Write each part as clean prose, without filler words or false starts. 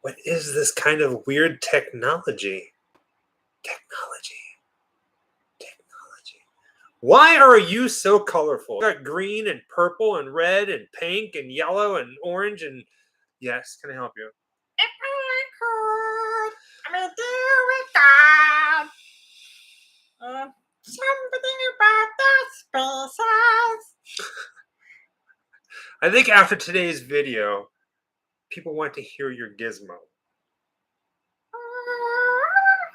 What is this kind of weird technology? Why are you so colorful? You got green and purple and red and pink and yellow and orange and yes, can I help you? If I could, I'm gonna do it God. Something about the spaces. I think after today's video, people want to hear your gizmo.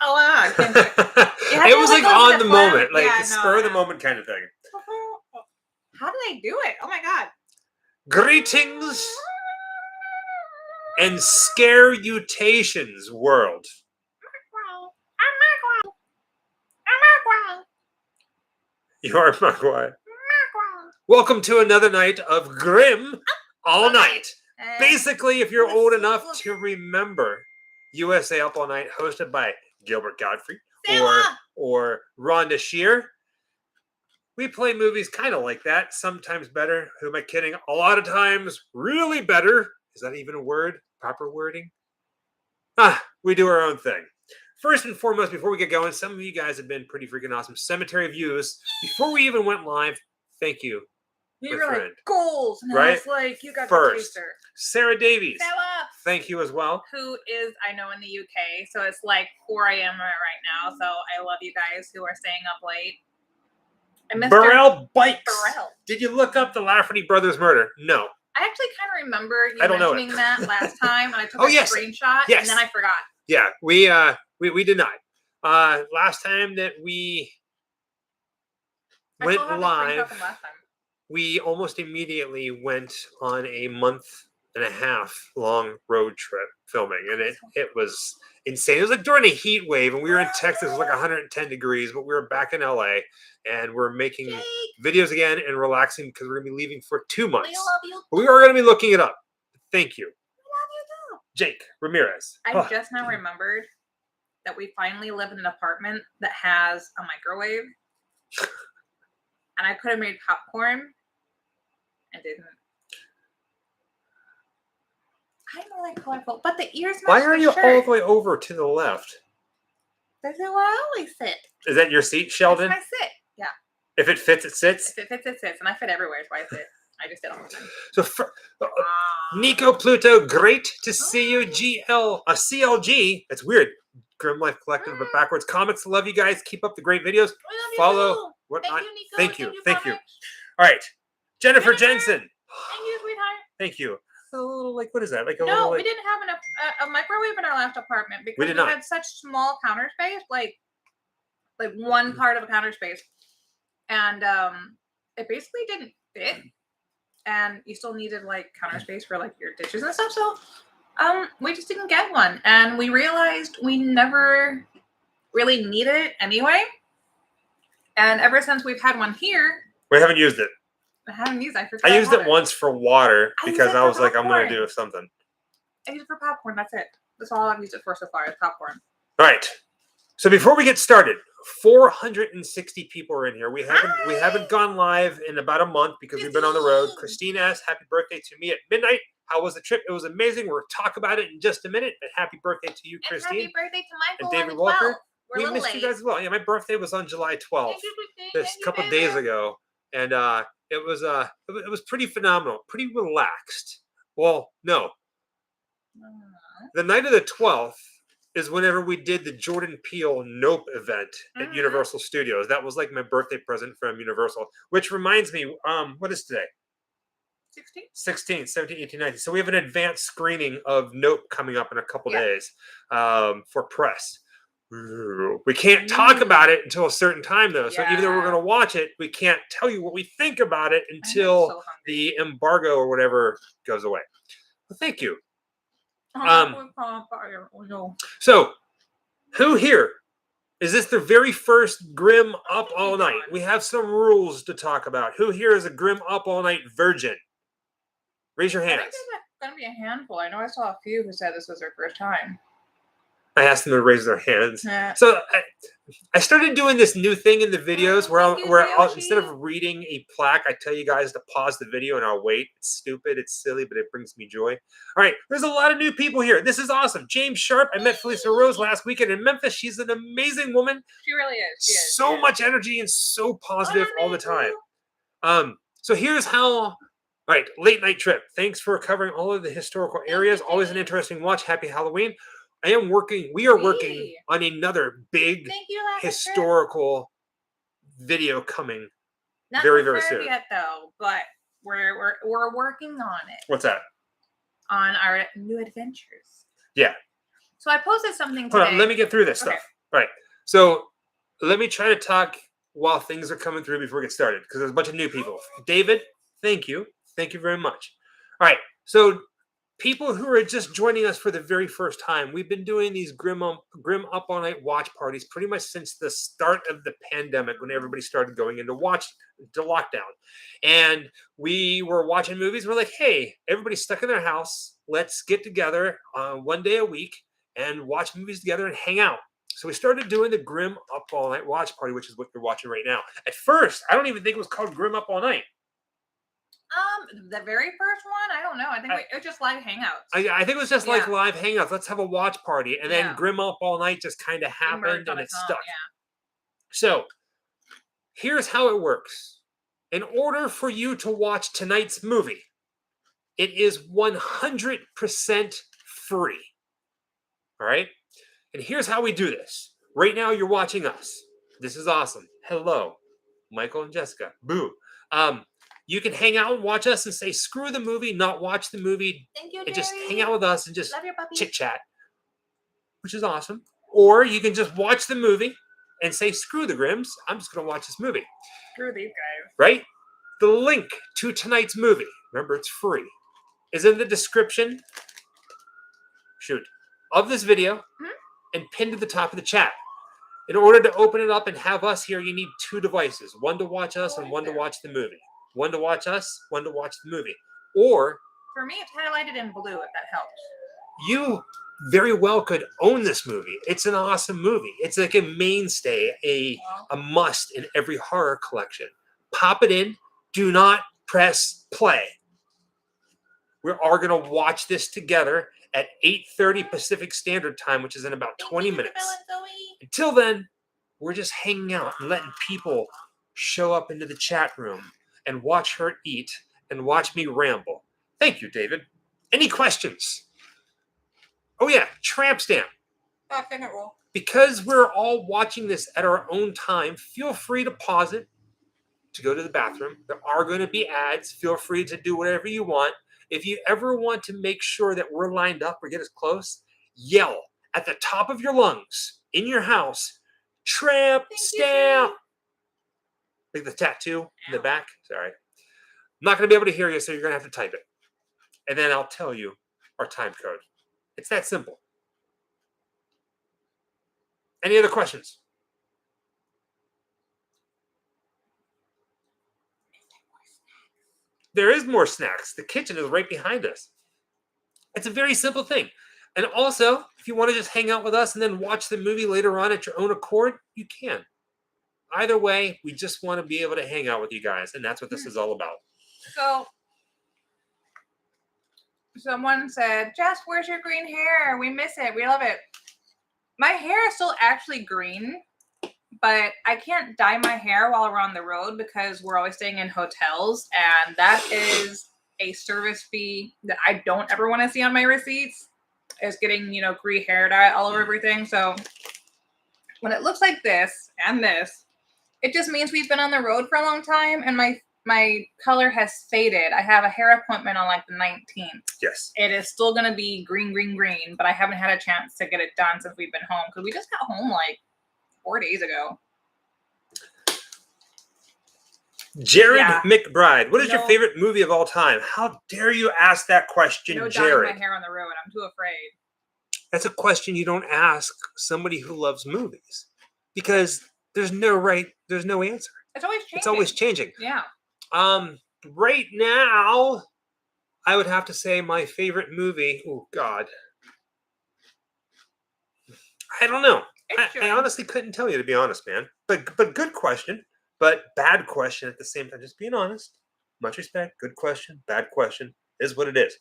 Oh, wow, I can't do it. It was like on the moment, like yeah, spur of the moment kind of thing. How do they do it? Oh my god. Greetings and scarutations, world. You are Magwai. Welcome to another night of Grimm All Night. Basically, if you're old enough to remember USA Up All Night, hosted by Gilbert Godfrey or Rhonda Shear. We play movies kind of like that, sometimes better. Who am I kidding? A lot of times, really better. Is that even a word? Proper wording? We do our own thing. First and foremost, before we get going, some of you guys have been pretty freaking awesome. Cemetery Views. Before we even went live, thank you. You were like, goals. And right? I was like, you got First, the taster. Sarah Davies. Sarah. Thank you as well. Who is, I know, in the UK. So it's like 4 a.m. right now. So I love you guys who are staying up late. And Burrell Bikes. Burrell. Did you look up the Lafferty brothers murder? No. I actually kind of remember you mentioning that last time. And I took a screenshot. Yes. And then I forgot. Yeah, we did not. Last time that we went live, we almost immediately went on a month-and-a-half long road trip filming, and it was insane. It was like during a heat wave, and we were in Texas. It was like 110 degrees, but we were back in LA, and we're making videos again and relaxing because we're gonna be leaving for 2 months. We love you. We are gonna be looking it up. Thank you. We love you too. Jake Ramirez. I just now remembered that we finally live in an apartment that has a microwave. And I could have made popcorn and didn't. I'm really colorful, but the ears match. Why are you all the way over to the left? That's where I always sit. Is that your seat, Sheldon? That's my sit. Yeah. If it fits, it sits? If it fits, it sits. And I fit everywhere, so I sit. I just sit all the time. So, Nico Pluto, great to see you. CLG. That's weird. Grim Life Collective, but backwards comics. Love you guys. Keep up the great videos. Follow. Thank you, Nico. Thank you. Thank you. All right. Jennifer Jensen. Thank you, sweetheart. Thank you. A little, like, what is that? Like a no, little, like... we didn't have a microwave in our last apartment because we had such small counter space, like one part of a counter space, and it basically didn't fit, and you still needed like counter space for like your dishes and stuff. So we just didn't get one, and we realized we never really needed it anyway. And ever since we've had one here, we haven't used it. I haven't used it. I used it once for water because I was like, I'm going to do something. I used it for popcorn. That's it. That's all I've used it for so far is popcorn. All right. So before we get started, 460 people are in here. We haven't gone live in about a month because we've been on the road. Christine asks, happy birthday to me at midnight. How was the trip? It was amazing. We'll talk about it in just a minute. But happy birthday to you, Christine. And happy birthday to Michael and David Walker. We missed you guys as well. Yeah, my birthday was on July 12th. Just a couple of days ago. And it was pretty phenomenal, pretty relaxed. Well, no. The night of the 12th is whenever we did the Jordan Peele Nope event at Universal Studios. That was like my birthday present from Universal, which reminds me, what is today? 16, 17, 18, 19. So we have an advanced screening of Nope coming up in a couple days for press. We can't talk about it until a certain time, though. So even though we're going to watch it, we can't tell you what we think about it until the embargo or whatever goes away. Well, thank you. So, who here? Is this the very first Grimm Up All Night? We have some rules to talk about. Who here is a Grimm Up All Night virgin? Raise your hands. I think there's going to be a handful. I know I saw a few who said this was their first time. I asked them to raise their hands. Yeah. So I started doing this new thing in the videos where instead of reading a plaque, I tell you guys to pause the video and I'll wait. It's stupid, it's silly, but it brings me joy. All right, there's a lot of new people here. This is awesome. James Sharp. I met Felicia Rose last weekend in Memphis. She's an amazing woman. She really is. She is. So much energy and so positive all the time. So here's how. All right, late night trip. Thanks for covering all of the historical areas. Always an interesting watch. Happy Halloween. We are working on another big historical video coming very, very soon. Not yet though, but we're working on it. What's that? On our new adventures. Yeah. So I posted something today. Hold on, let me get through this stuff. All right. So let me try to talk while things are coming through before we get started, because there's a bunch of new people. David, thank you. Thank you very much. All right. So people who are just joining us for the very first time, we've been doing these Grimm Up All Night watch parties pretty much since the start of the pandemic, when everybody started going into lockdown. And we were watching movies. We're like, hey, everybody's stuck in their house. Let's get together one day a week and watch movies together and hang out. So we started doing the Grimm Up All Night watch party, which is what you're watching right now. At first, I don't even think it was called Grimm Up All Night. The very first one, I don't know. I think it was just live hangouts. I think it was just like live hangouts. Let's have a watch party, and then Grimm Up All Night just kind of happened and it stuck. Yeah. So here's how it works. In order for you to watch tonight's movie, it is 100% free. All right. And here's how we do this. Right now, you're watching us. This is awesome. Hello, Michael and Jessica. Boo. You can hang out and watch us and say, screw the movie, not watch the movie. Thank you, and just hang out with us and just chit chat, which is awesome. Or you can just watch the movie and say, screw the Grimms. I'm just going to watch this movie. Screw these guys. Right? The link to tonight's movie, remember it's free, is in the description of this video and pinned to the top of the chat. In order to open it up and have us here, you need two devices, one to watch us and one to watch the movie. One to watch us, one to watch the movie. Or, for me, it's highlighted in blue, if that helps. You very well could own this movie. It's an awesome movie. It's like a mainstay, a must in every horror collection. Pop it in. Do not press play. We are going to watch this together at 8:30 Pacific Standard Time, which is in about 20 minutes. Until then, we're just hanging out and letting people show up into the chat room and watch her eat and watch me ramble. Thank you, David. Any questions? Oh, yeah, tramp stamp. Finger roll. Because we're all watching this at our own time, feel free to pause it to go to the bathroom. There are going to be ads. Feel free to do whatever you want. If you ever want to make sure that we're lined up or get us close, yell at the top of your lungs in your house, tramp stamp. Like the tattoo in the back. Sorry. I'm not going to be able to hear you, so you're going to have to type it. And then I'll tell you our time code. It's that simple. Any other questions? There is more snacks. The kitchen is right behind us. It's a very simple thing. And also, if you want to just hang out with us and then watch the movie later on at your own accord, you can. Either way, we just want to be able to hang out with you guys, and that's what this is all about. So, someone said, Jess, where's your green hair? We miss it. We love it. My hair is still actually green, but I can't dye my hair while we're on the road because we're always staying in hotels, and that is a service fee that I don't ever want to see on my receipts, is getting, green hair dye all over everything. So, when it looks like this and this, it just means we've been on the road for a long time, and my color has faded. I have a hair appointment on like the 19th. Yes. It is still going to be green, but I haven't had a chance to get it done since we've been home, because we just got home like 4 days ago. Jared McBride, what is your favorite movie of all time? How dare you ask that question, Jared? Dyeing my hair on the road. I'm too afraid. That's a question you don't ask somebody who loves movies, because there's no answer. It's always changing. It's always changing. Yeah. Right now, I would have to say my favorite movie. Oh God. I don't know. I honestly couldn't tell you, to be honest, man. But good question. But bad question at the same time. Just being honest. Much respect. Good question. Bad question. Is what it is.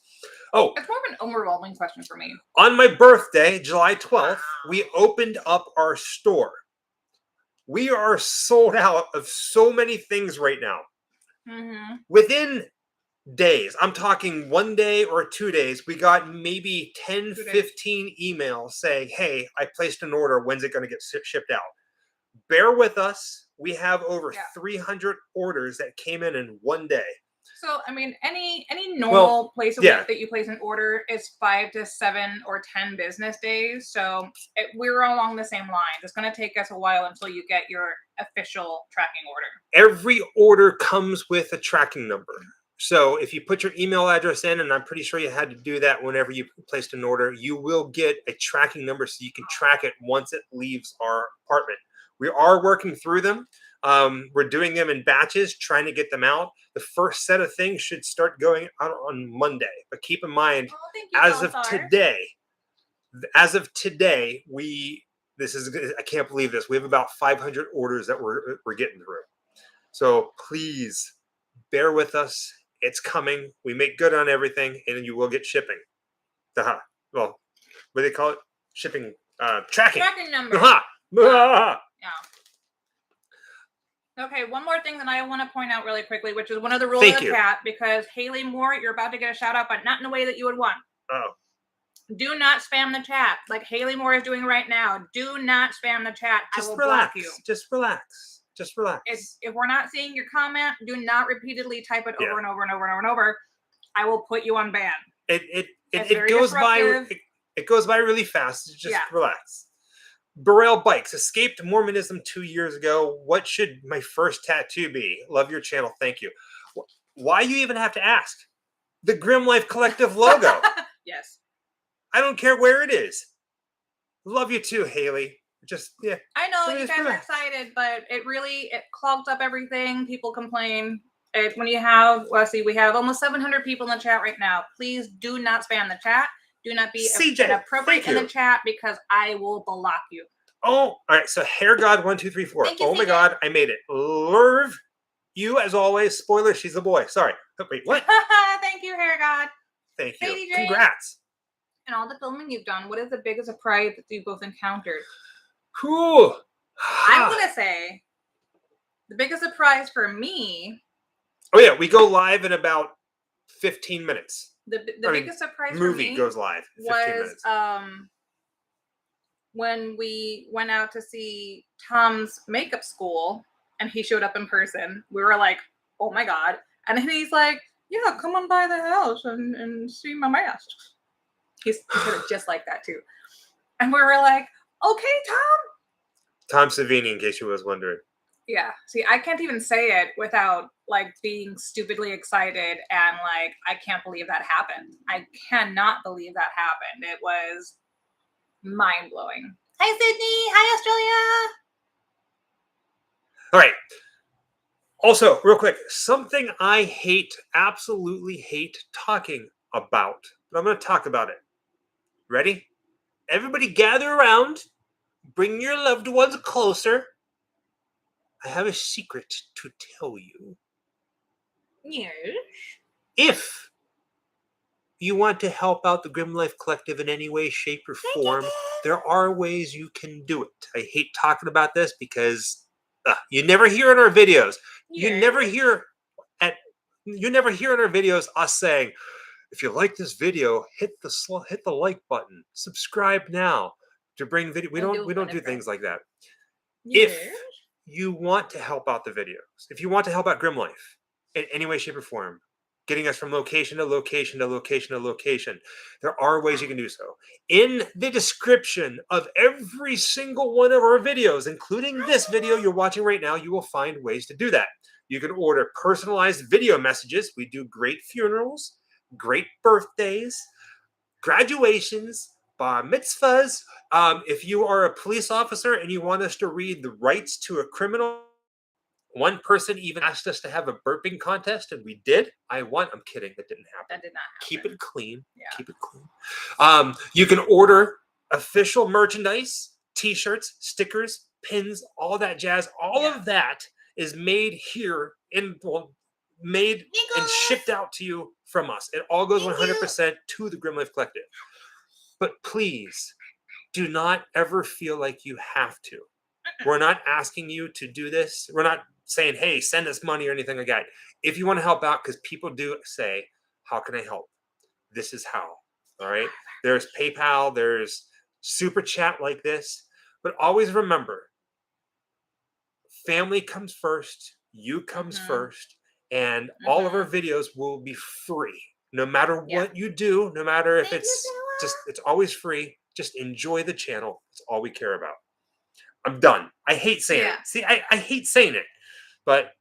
Oh. It's more of an overwhelming question for me. On my birthday, July 12th, we opened up our store. We are sold out of so many things right now. Mm-hmm. Within days, I'm talking 1 day or 2 days, we got maybe 10, 15 emails saying, hey, I placed an order. When's it going to get shipped out? Bear with us. We have over 300 orders that came in 1 day. So, I mean, any normal place that you place an order is 5 to 7 or 10 business days. So we're along the same line. It's going to take us a while until you get your official tracking order. Every order comes with a tracking number. So if you put your email address in, and I'm pretty sure you had to do that whenever you placed an order, you will get a tracking number so you can track it once it leaves our apartment. We are working through them. We're doing them in batches, trying to get them out. The first set of things should start going out on Monday. But keep in mind, as of today, I can't believe this. We have about 500 orders that we're getting through. So please bear with us. It's coming. We make good on everything, and you will get shipping. Well, what do they call it? Shipping, tracking. Tracking number. Yeah. Okay, one more thing that I want to point out really quickly, which is one of the rules of the chat, because Haley Moore, you're about to get a shout out, but not in a way that you would want. Oh. Do not spam the chat like Haley Moore is doing right now. Do not spam the chat. I will block you. Just relax. Just relax. If we're not seeing your comment, do not repeatedly type it over and over and over and over and over. I will put you on ban. It goes by. It goes by really fast. Just relax. Burrell Bikes escaped Mormonism 2 years ago. What should my first tattoo be? Love your channel. Thank you. Why you even have to ask? The Grimm Life Collective logo. Yes. I don't care where it is. Love you too, Haley. I know you guys are excited, but it clogs up everything. People complain. When you have, we have almost 700 people in the chat right now. Please do not spam the chat. Do not be inappropriate in the chat because I will block you. Oh, all right. So Hair God 1 2 3 4. Oh my God, I made it. Lerv, you as always. Spoiler, she's a boy. Sorry. Wait, what? Thank you, Hair God. Thank you. Congrats. And all the filming you've done. What is the biggest surprise that you both encountered? Cool. I'm gonna say the biggest surprise for me. Oh yeah, we go live in about 15 minutes. The biggest surprise for me goes live was when we went out to see Tom's makeup school and he showed up in person. We were like, oh my God. And then he's like, yeah, come on by the house and see my masks. He said it just like that too. And we were like, okay, Tom Savini, in case you was wondering. Yeah. See, I can't even say it without being stupidly excited and I can't believe that happened. I cannot believe that happened. It was mind blowing. Hi, Sydney. Hi, Australia. All right. Also, real quick, something I absolutely hate talking about, but I'm going to talk about it. Ready? Everybody gather around. Bring your loved ones closer. I have a secret to tell you. Yes. If you want to help out the Grimm Life Collective in any way, shape, or form, there are ways you can do it. I hate talking about this because you never hear in our videos. Yes. You never hear in our videos us saying, if you like this video, hit the like button, subscribe now to bring video. We don't do things like that. Yes. If you want to help out the videos, if you want to help out Grimm Life in any way, shape, or form, getting us from location to location to location to location, there are ways you can do so. In the description of every single one of our videos, including this video you're watching right now, you will find ways to do that. You can order personalized video messages. We do great funerals, great birthdays, graduations, bar mitzvahs. If you are a police officer and you want us to read the rights to a criminal, one person even asked us to have a burping contest, and we did. I'm kidding. That didn't happen. That did not happen. Keep it clean. Yeah. Keep it clean. You can order official merchandise T-shirts, stickers, pins, all that jazz. All of that is made here made and shipped out to you from us. It all goes 100% to the Grimm Life Collective. But please do not ever feel like you have to. We're not asking you to do this. We're not saying, hey, send us money or anything like that. If you want to help out, because people do say, how can I help? This is how. All right. There's PayPal. There's super chat like this. But always remember, family comes first. You comes first. And all of our videos will be free. No matter what you do, no matter if it's always free. Just enjoy the channel. That's all we care about. I'm done. I hate saying it. See, I hate saying it. But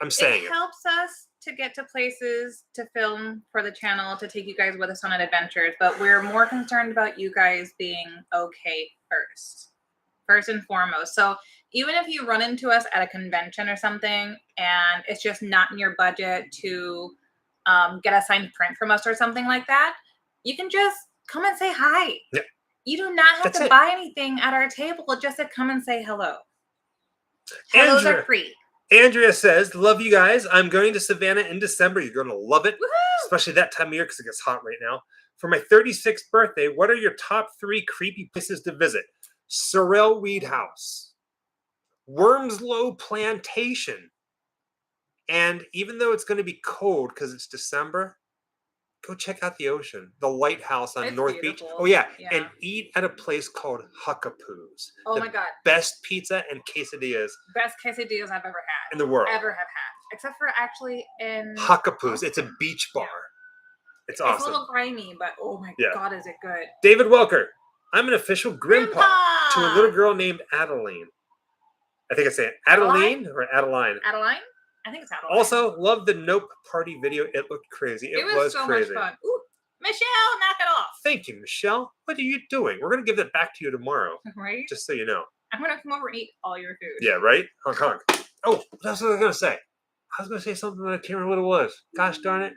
I'm saying it helps us to get to places to film for the channel, to take you guys with us on adventures. But we're more concerned about you guys being okay first and foremost. So even if you run into us at a convention or something and it's just not in your budget to get a signed print from us or something like that, you can just come and say hi. Yeah. You do not have to buy anything at our table, just to come and say hello. Hellos are free. Andrea says, love you guys. I'm going to Savannah in December. You're going to love it. Woohoo! Especially that time of year because it gets hot right now. For my 36th birthday, what are your top 3 creepy places to visit? Sorrel Weed House, Wormslow Plantation. And even though it's going to be cold because it's December, go check out the ocean. The lighthouse on North Beach. Oh, yeah. And eat at a place called Huckapoo's. Oh, my God. Best pizza and quesadillas. Best quesadillas I've ever had. In the world. Ever have had. Except for actually in... Huckapoo's. It's a beach bar. It's awesome. It's a little grimy, but oh, my God, is it good. David Welker. I'm an official Grandpa to a little girl named Adeline. I think I say it. Adeline or Adeline? Adeline? I think it's Adeline. Also, love the Nope Party video. It looked crazy. It was so crazy. Much fun. Ooh, Michelle, knock it off. Thank you, Michelle. What are you doing? We're going to give that back to you tomorrow. Right? Just so you know. I'm going to come over and eat all your food. Yeah, right? Honk, honk. Oh, that's what I was going to say. I was going to say something, but I can't remember what it was. Gosh darn it.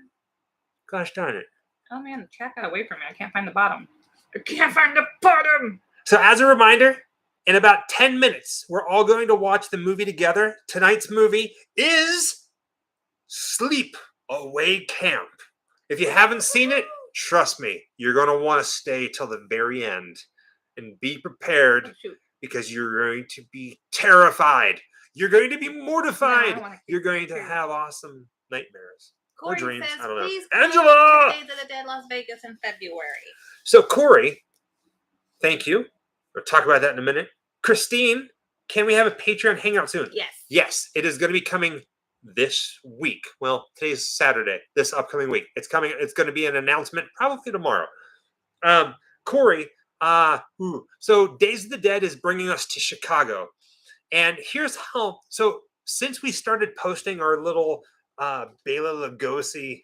Gosh darn it. Oh, man, the chat got away from me. I can't find the bottom. I can't find the bottom. So as a reminder, in about 10 minutes, we're all going to watch the movie together. Tonight's movie is Sleepaway Camp. If you haven't seen it, trust me, you're going to want to stay till the very end and be prepared because you're going to be terrified. You're going to be mortified. You're going to have awesome nightmares. Corey dreams. says, I don't know. please Angela! Days of the Dead Las Vegas in February. So Corey, thank you. We'll talk about that in a minute. Christine, can we have a Patreon hangout soon? Yes. Yes, it is going to be coming this week. Well, today's Saturday. This upcoming week. It's coming. It's going to be an announcement probably tomorrow. Corey, so Days of the Dead is bringing us to Chicago. And here's how. So since we started posting our little Bela Lugosi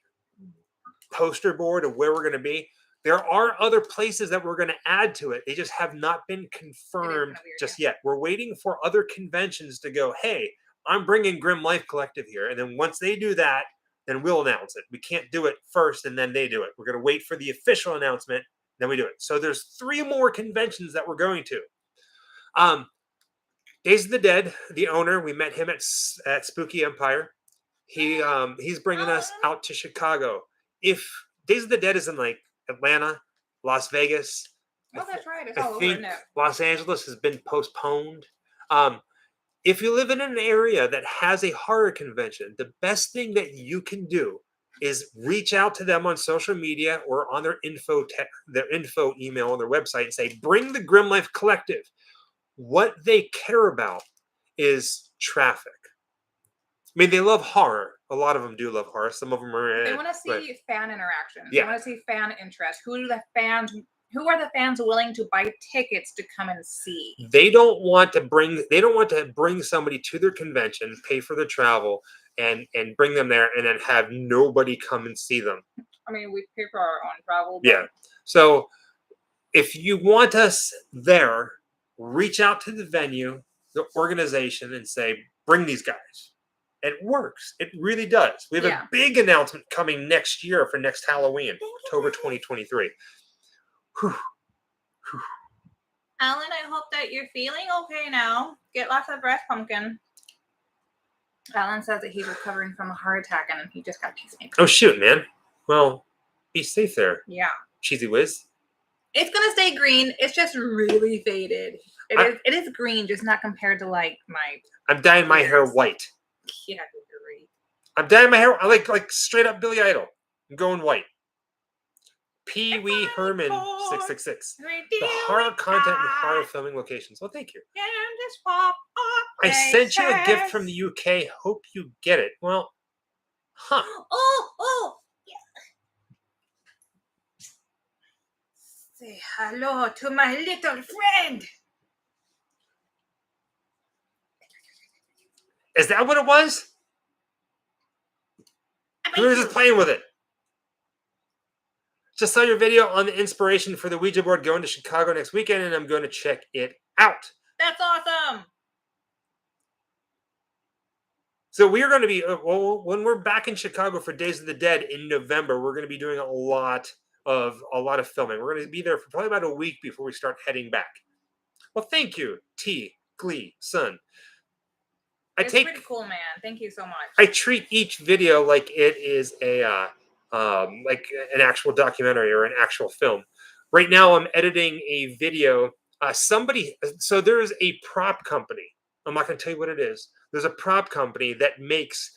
poster board of where we're going to be, there are other places that we're going to add to it. They just have not been confirmed just yet. We're waiting for other conventions to go, hey, I'm bringing Grimm Life Collective here. And then once they do that, then we'll announce it. We can't do it first and then they do it. We're going to wait for the official announcement, then we do it. So there's 3 more conventions that we're going to. Days of the Dead, the owner, we met him at Spooky Empire. He's bringing us out to Chicago. If Days of the Dead is in like Atlanta, Las Vegas. Oh, that's right. It's all over now. Los Angeles has been postponed. If you live in an area that has a horror convention, the best thing that you can do is reach out to them on social media or on their info email on their website and say, bring the Grimm Life Collective. What they care about is traffic. I mean, they love horror. A lot of them do love horror. Some of them are. They want to see fan interaction. Yeah. They want to see fan interest. Who are the fans willing to buy tickets to come and see? They don't want to bring somebody to their convention, pay for their travel, and bring them there, and then have nobody come and see them. I mean, we pay for our own travel. Yeah. So if you want us there, reach out to the venue, the organization, and say, bring these guys. It works. It really does. We have a big announcement coming next year for next Halloween, October 2023. Whew. Alan, I hope that you're feeling okay now. Get lots of rest, pumpkin. Alan says that he's recovering from a heart attack and he just got pacemaker. Oh, shoot, man. Well, be safe there. Yeah. Cheesy whiz. It's going to stay green. It's just really faded. It is green, just not compared to, like, my... I'm dyeing my hair white. Yeah, you're right. I'm dyeing my hair. I like straight up Billy Idol. I'm going white. Pee Wee Herman 666. The horror content and horror filming locations. Well, thank you. I sent you a gift from the UK. Hope you get it. Well, huh. Oh, yeah. Say hello to my little friend. Is that what it was? We were just playing with it. Just saw your video on the inspiration for the Ouija board going to Chicago next weekend, and I'm going to check it out. That's awesome. So we are going to be, when we're back in Chicago for Days of the Dead in November, we're going to be doing a lot of filming. We're going to be there for probably about a week before we start heading back. Well, thank you, T. Glee, son. It's pretty cool, man. Thank you so much. I treat each video like it is like an actual documentary or an actual film. Right now, I'm editing a video. So there's a prop company. I'm not going to tell you what it is. There's a prop company that makes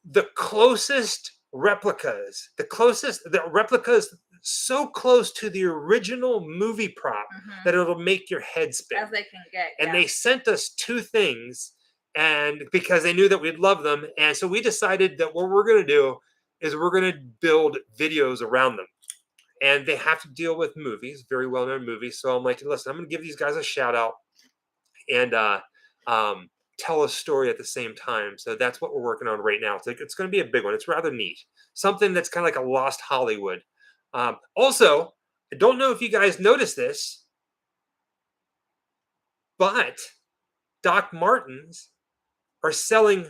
the closest replicas. The replicas so close to the original movie prop that it'll make your head spin. As they can get. And they sent us 2 things. And because they knew that we'd love them. And so we decided that what we're going to do is we're going to build videos around them. And they have to deal with movies, very well-known movies. So I'm like, listen, I'm going to give these guys a shout out and tell a story at the same time. So that's what we're working on right now. It's going to be a big one. It's rather neat. Something that's kind of like a lost Hollywood. Also, I don't know if you guys noticed this, but Doc Martens are selling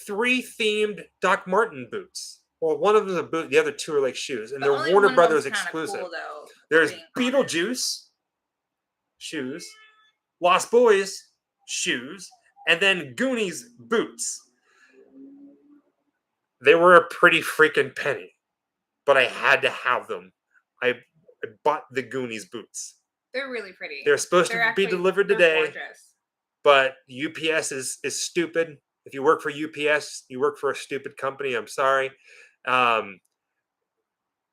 3 themed Doc Marten boots. Well, one of them is a boot, the other 2 are like shoes, and they're Warner Brothers exclusive. Cool, there's Beetlejuice shoes, Lost Boys shoes, and then Goonies boots. They were a pretty freaking penny, but I had to have them. I bought the Goonies boots. They're really pretty. They're supposed to be delivered today. Gorgeous. But UPS is stupid. If you work for UPS, you work for a stupid company. I'm sorry. They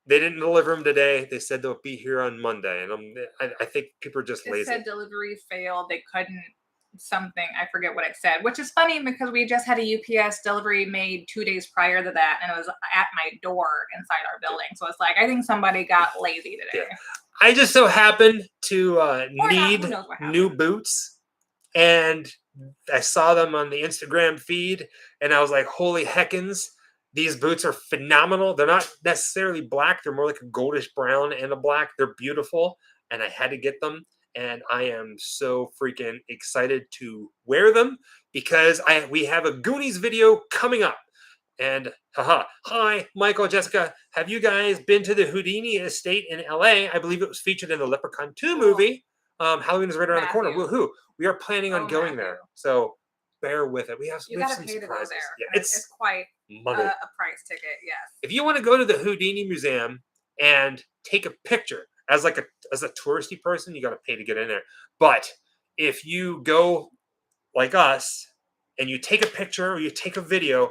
didn't deliver them today. They said they'll be here on Monday. And I think people are just lazy. It said delivery failed. They couldn't something. I forget what it said, which is funny because we just had a UPS delivery made 2 days prior to that. And it was at my door inside our building. So it's like, I think somebody got lazy today. Yeah. I just so happened to need new boots. And I saw them on the Instagram feed, and I was like, holy heckins, these boots are phenomenal. They're not necessarily black. They're more like a goldish brown and a black. They're beautiful, and I had to get them, and I am so freaking excited to wear them because we have a Goonies video coming up. And, hi, Michael, Jessica, have you guys been to the Houdini estate in LA? I believe it was featured in the Leprechaun 2 movie. Halloween is right around the corner. Woohoo! We are planning on going there, so bear with it. We have some surprises. Yeah, it's quite money. A price ticket. Yes. If you want to go to the Houdini Museum and take a picture as a touristy person, you got to pay to get in there. But if you go like us and you take a picture or you take a video,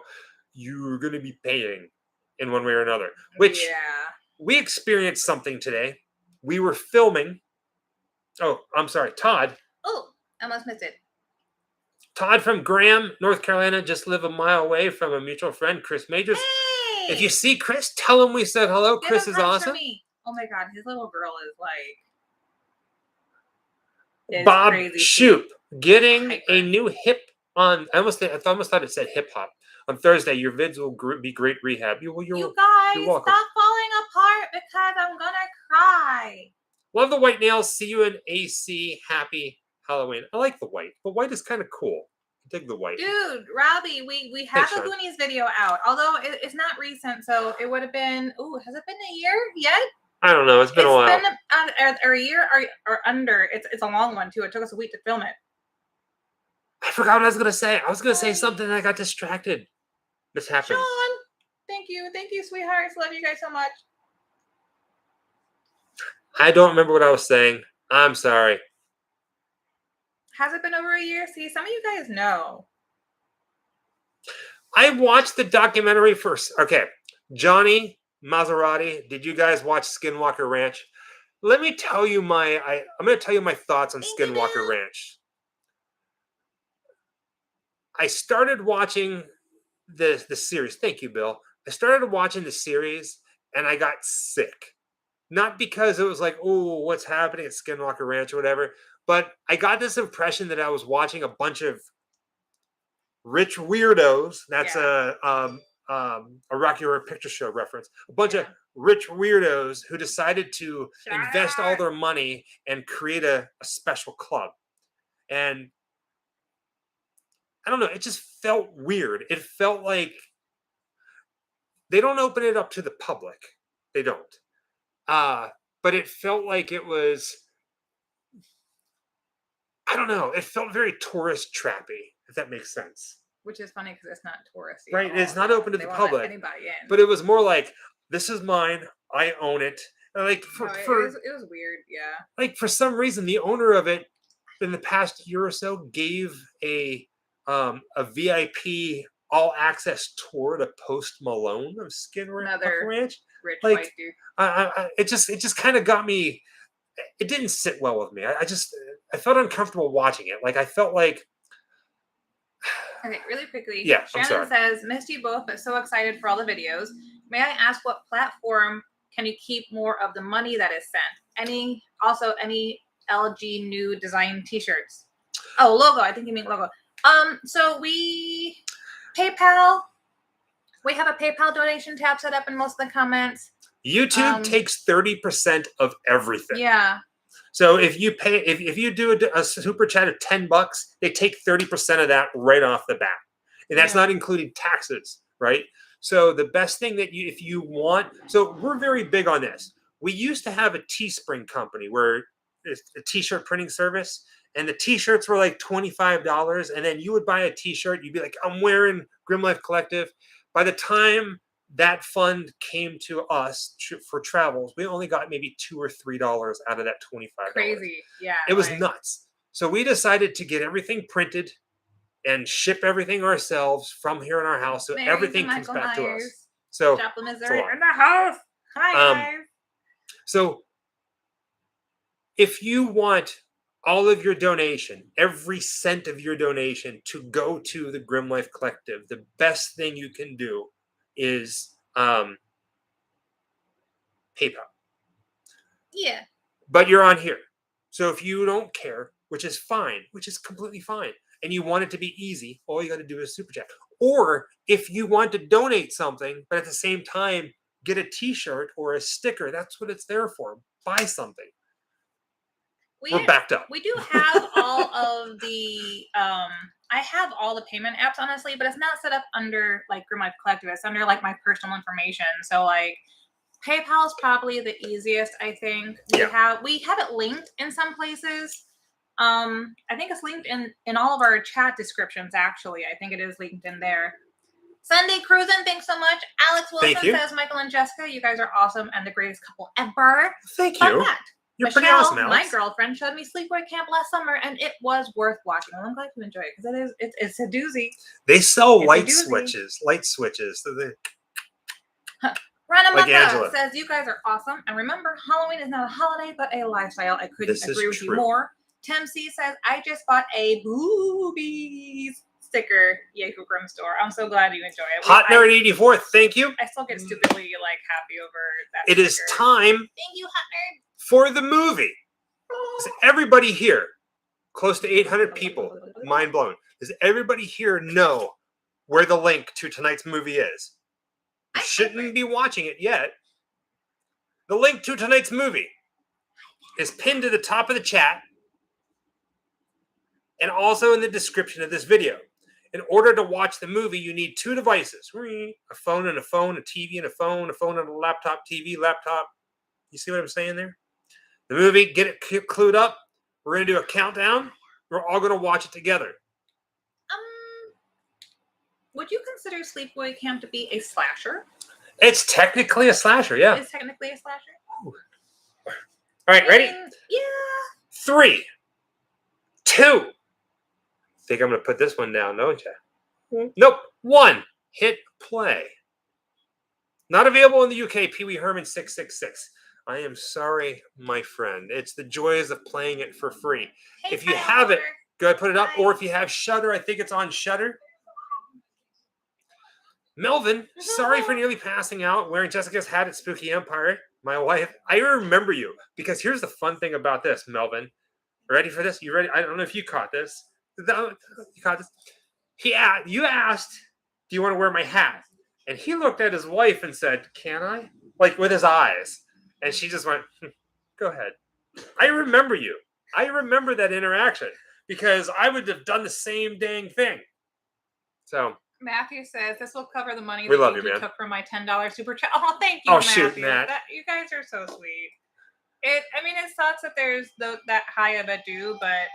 you're going to be paying in one way or another. Which we experienced something today. We were filming. Oh, I'm sorry, Todd. Oh, I almost missed it. Todd from Grimm, North Carolina, just live a mile away from a mutual friend, Chris Majors. Hey! If you see Chris, tell him we said hello. Chris is awesome. Oh my God, his little girl is like Bob Shoop getting a new hip on. I almost thought it said hip hop. On Thursday, your vids will be great rehab. You guys, stop falling apart because I'm gonna cry. Love the white nails. See you in AC. Happy Halloween. I like the white. The white is kind of cool. I dig the white. Dude, Robbie, we have the Goonies video out. Although it's not recent, so it would have been, has it been a year yet? I don't know. It's been a while. It's been a year or under. It's a long one too. It took us a week to film it. I forgot what I was gonna say. I was gonna say something and I got distracted. This happens. Sean, thank you, sweethearts. Love you guys so much. I don't remember what I was saying. I'm sorry. Has it been over a year? See, some of you guys know. I watched the documentary first. Okay, Johnny Maserati. Did you guys watch Skinwalker Ranch? Let me tell you I'm going to tell you my thoughts on Skinwalker Ranch. I started watching the series. Thank you, Bill. I started watching the series and I got sick. Not because it was like, oh, what's happening at Skinwalker Ranch or whatever, but I got this impression that I was watching a bunch of rich weirdos. That's a Rocky Horror Picture Show reference. A bunch of rich weirdos who decided to invest all their money and create a special club. And I don't know, it just felt weird. It felt like they don't open it up to the public. They don't. But it felt like it was, I don't know, it felt very tourist trappy, if that makes sense. Which is funny because it's not touristy. Right, it's not open to the public. Anybody in. But it was more like, this is mine, I own it. Like it was weird, yeah. Like for some reason, the owner of it in the past year or so gave a VIP all access tour to Post Malone of Skinwalker Ranch. Rich white dude. It just kind of got me. It didn't sit well with me. I felt uncomfortable watching it. Like I felt like. Okay, really quickly. Yeah, Shannon says, "Missed you both, but so excited for all the videos. May I ask what platform can you keep more of the money that is sent? Any LG new design T-shirts? Oh, logo. I think you mean logo. So PayPal. We have a PayPal donation tab set up in most of the comments. YouTube takes 30% of everything. Yeah. So if you pay, if you do a super chat of $10, they take 30% of that right off the bat, and that's not including taxes, right? So the best thing that if you want, so we're very big on this. We used to have a Teespring company where it's a T-shirt printing service, and the T-shirts were like $25, and then you would buy a T-shirt, you'd be like, I'm wearing Grimm Life Collective. By the time that fund came to us for travels, we only got maybe $2 or $3 out of that $25. Crazy, yeah. It was nuts. So we decided to get everything printed and ship everything ourselves from here in our house, so everything comes back to us. So Joplin, Missouri, in the house. Hi guys. So if you want all of your donation, every cent of your donation to go to the Grimm Life Collective, the best thing you can do is PayPal. Yeah. But you're on here. So if you don't care, which is fine, which is completely fine, and you want it to be easy, all you got to do is super chat. Or if you want to donate something, but at the same time, get a T-shirt or a sticker, that's what it's there for. Buy something. We're backed up. We do have all of the I have all the payment apps, honestly, but it's not set up under like Grimm Life Collective. It's under like my personal information. So like PayPal is probably the easiest, I think. We have it linked in some places. I think it's linked in all of our chat descriptions, actually. I think it is linked in there. Sunday Cruisin', thanks so much. Alex Wilson says, Michael and Jessica, you guys are awesome and the greatest couple ever. Thank you. You're Michelle, pretty awesome, Alex. My girlfriend showed me Sleepaway Camp last summer, and it was worth watching. I'm glad you enjoy it because it's a doozy. They sell light switches. So Ranamaka says, you guys are awesome. And remember, Halloween is not a holiday, but a lifestyle. I couldn't agree with you more. Tim C says, I just bought a boobies sticker. Yay for Grimm Store. I'm so glad you enjoy it. Hot Nerd 84, thank you. I still get stupidly like happy over that. It is time. Thank you, Hot Nerd. For the movie. Does everybody here, close to 800 people, mind blown, does everybody here know where the link to tonight's movie is? You shouldn't be watching it yet. The link to tonight's movie is pinned to the top of the chat and also in the description of this video. In order to watch the movie, you need two devices. A phone and a phone, a TV and a phone and a laptop, TV, laptop. You see what I'm saying there? The movie, get it clued up. We're going to do a countdown. We're all going to watch it together. Would you consider Sleepaway Camp to be a slasher? It's technically a slasher, yeah. It's technically a slasher? Ooh. All right, ready? Yeah. 3, 2. Think I'm going to put this one down, don't you? Nope. 1. Hit play. Not available in the UK. Pee Wee Herman 666. I am sorry, my friend. It's the joys of playing it for free. Hey, if you have it, go ahead and put it up. Or if you have Shudder, I think it's on Shudder. Melvin, sorry for nearly passing out wearing Jessica's hat at Spooky Empire. My wife, I remember you. Because here's the fun thing about this, Melvin. Ready for this? You ready? I don't know if you caught this. You caught this? You asked, do you want to wear my hat? And he looked at his wife and said, can I? Like with his eyes. And she just went, go ahead. I remember you. I remember that interaction. Because I would have done the same dang thing. So... Matthew says this will cover the money we that love you man. Took from my $10 super chat. Oh, thank you, Matthew. Shoot, Matt. You guys are so sweet. It sucks that there's that high of a due, but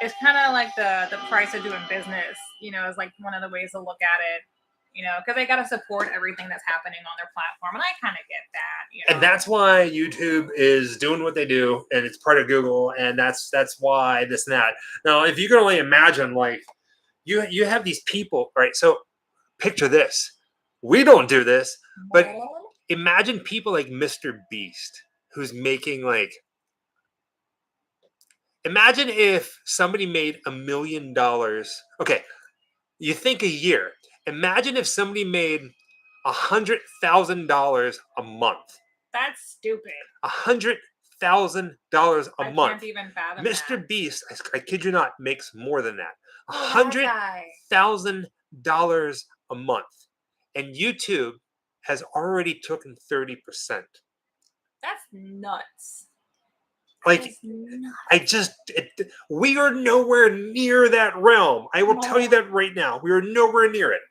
it's kind of like the price of doing business. You know, is like one of the ways to look at it. You know, because they got to support everything that's happening on their platform, and I kind of get that. You know? And that's why YouTube is doing what they do, and it's part of Google, and that's why this and that. Now, if you can only imagine, like. You have these people, right? So picture this. We don't do this, but imagine people like Mr. Beast, who's making like, imagine if somebody made $1 million. Okay, you think a year. Imagine if somebody made $100,000 a month. That's stupid. $100,000 a month. I can't even fathom Mr. That. Beast, I kid you not, makes more than that. $100,000 a month, and YouTube has already taken 30%. That's nuts. Like, we are nowhere near that realm. I will tell you that right now. We are nowhere near it.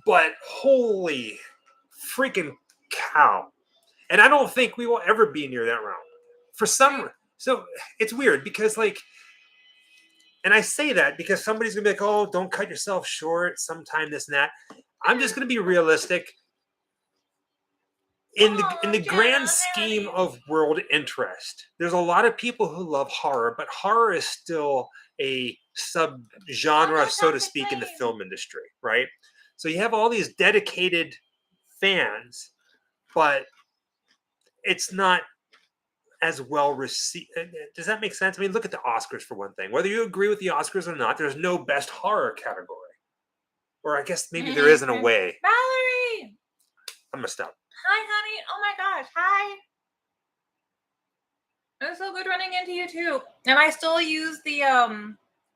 But holy freaking cow! And I don't think we will ever be near that realm. So it's weird because like. And I say that because somebody's going to be like, oh, don't cut yourself short sometime, this and that. I'm just going to be realistic. In the grand scheme of world interest, there's a lot of people who love horror, but horror is still a sub-genre, so to speak, in the film industry, right? So you have all these dedicated fans, but it's not as well received. Does that make sense? I mean, look at the Oscars for one thing. Whether you agree with the Oscars or not, there's no best horror category. Or I guess maybe there isn't a way. Valerie! I'm going to stop. Hi, honey. Oh my gosh. Hi. It was so good running into you too. And I still use the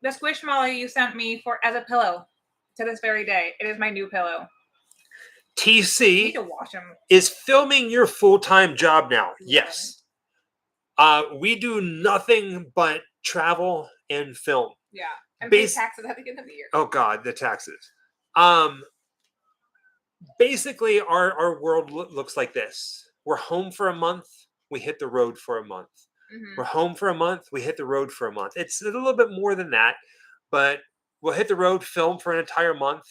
Squishmallow you sent me as a pillow to this very day. It is my new pillow. TC is filming your full-time job now. Yes. We do nothing but travel and film. Yeah. And pay taxes at the end of the year. Oh God, the taxes. Basically our world looks like this. We're home for a month, we hit the road for a month. Mm-hmm. We're home for a month, we hit the road for a month. It's a little bit more than that, but we'll hit the road, film for an entire month,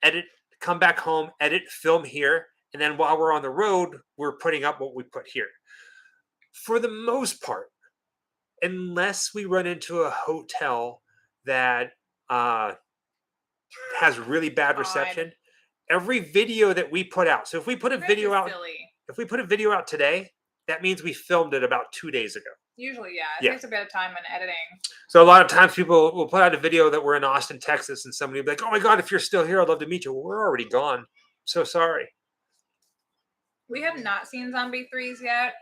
edit, come back home, edit, film here, and then while we're on the road, we're putting up what we put here. For the most part, unless we run into a hotel that has really bad reception, every video that we put out. So if we put a video out, today, that means we filmed it about 2 days ago. Usually, yeah. It takes a bit of time in editing. So a lot of times people will put out a video that we're in Austin, Texas, and somebody will be like, oh my God, if you're still here, I'd love to meet you. Well, we're already gone. I'm so sorry. We have not seen Zombie 3s yet.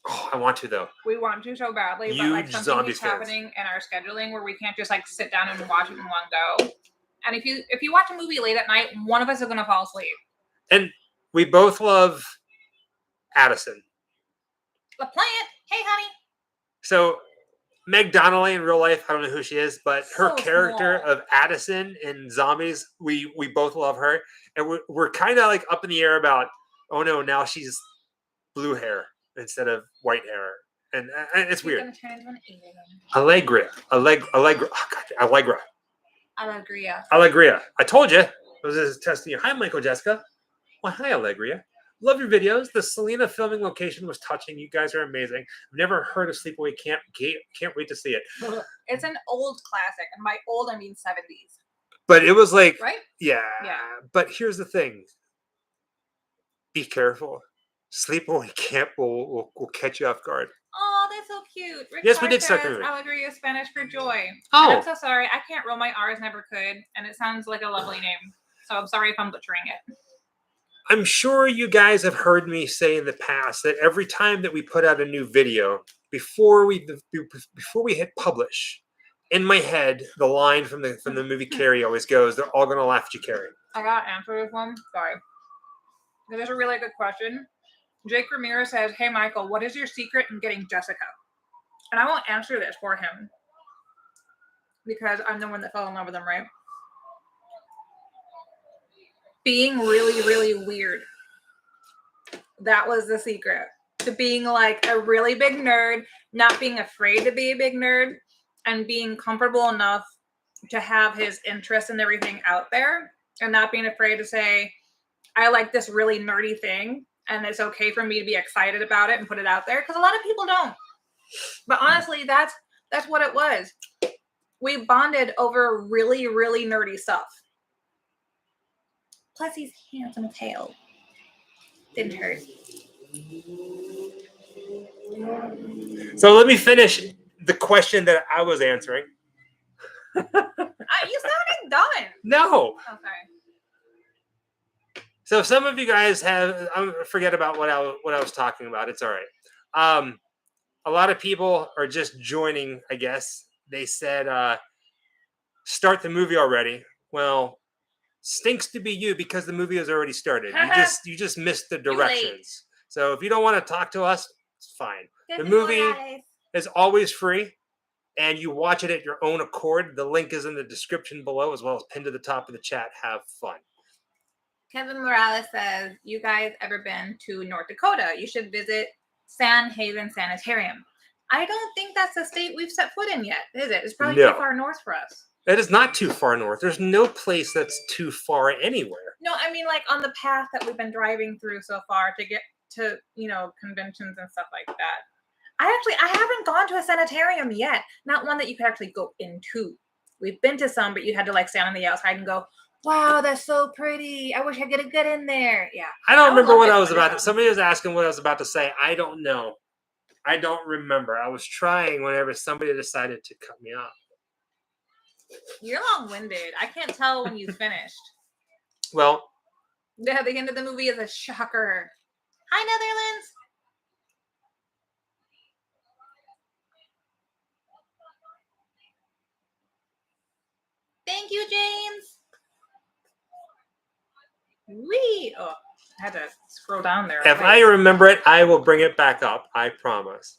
Oh, I want to though. We want to so badly, but like something is happening in our scheduling where we can't just like sit down and watch it in one go. And if you watch a movie late at night, one of us is gonna fall asleep. And we both love Addison. The plant. Hey, honey. So Meg Donnelly in real life, I don't know who she is, but her character of Addison in Zombies, we both love her, and we're kind of like up in the air about, oh no, now she's blue hair instead of white hair, and it's weird. Gonna turn into an alien. Allegra. Oh, God, Allegria. Allegria. I told you. I was just testing you. Hi, Michael Jessica. Well, hi, Allegria. Love your videos. The Selena filming location was touching. You guys are amazing. I've never heard of Sleepaway. Can't wait to see it. It's an old classic, and by old I mean 70s. But it was like, right? Yeah. But here's the thing. Be careful. Sleepaway Camp will catch you off guard. Oh, that's so cute. Rick Yes, we did start the movie. Allegria Spanish for joy. Oh. And I'm so sorry. I can't roll my R's, never could. And it sounds like a lovely name. So I'm sorry if I'm butchering it. I'm sure you guys have heard me say in the past that every time that we put out a new video, before we hit publish, in my head, the line from the movie Carrie always goes, "They're all gonna laugh at you, Carrie." I gotta answer this one. Sorry. This is a really good question. Jake Ramirez says, "Hey Michael, what is your secret in getting Jessica?" And I won't answer this for him because I'm the one that fell in love with him, right? Being really, really weird. That was the secret to being like a really big nerd, not being afraid to be a big nerd, and being comfortable enough to have his interests and everything out there, and not being afraid to say, I like this really nerdy thing, and it's okay for me to be excited about it and put it out there, because a lot of people don't. But honestly, that's what it was. We bonded over really, really nerdy stuff. Plus, he's handsome as hell. Didn't hurt. So let me finish the question that I was answering. You sounded done. No. Okay. So some of you guys forget about what I was talking about. It's all right. A lot of people are just joining, I guess. They said, start the movie already. Well, stinks to be you because the movie has already started. You just missed the directions. So if you don't want to talk to us, it's fine. The movie is always free, and you watch it at your own accord. The link is in the description below, as well as pinned to the top of the chat. Have fun. Kevin Morales says, you guys ever been to North Dakota? You should visit San Haven Sanitarium. I don't think that's a state we've set foot in yet, is it? It's probably too far north for us. It is not too far north. There's no place that's too far anywhere. No, I mean like on the path that we've been driving through so far to get to, conventions and stuff like that. I haven't gone to a sanitarium yet. Not one that you could actually go into. We've been to some, but you had to like stand on the outside and go, wow, that's so pretty. I wish I could get in there. Yeah. I don't remember what I was about to. Somebody was asking what I was about to say. I don't know. I don't remember. I was trying whenever somebody decided to cut me off. You're long-winded. I can't tell when you finished. Well, the end of the movie is a shocker. Hi, Netherlands. Thank you, James. Oh, I had to scroll down there. If I remember it, I will bring it back up. I promise.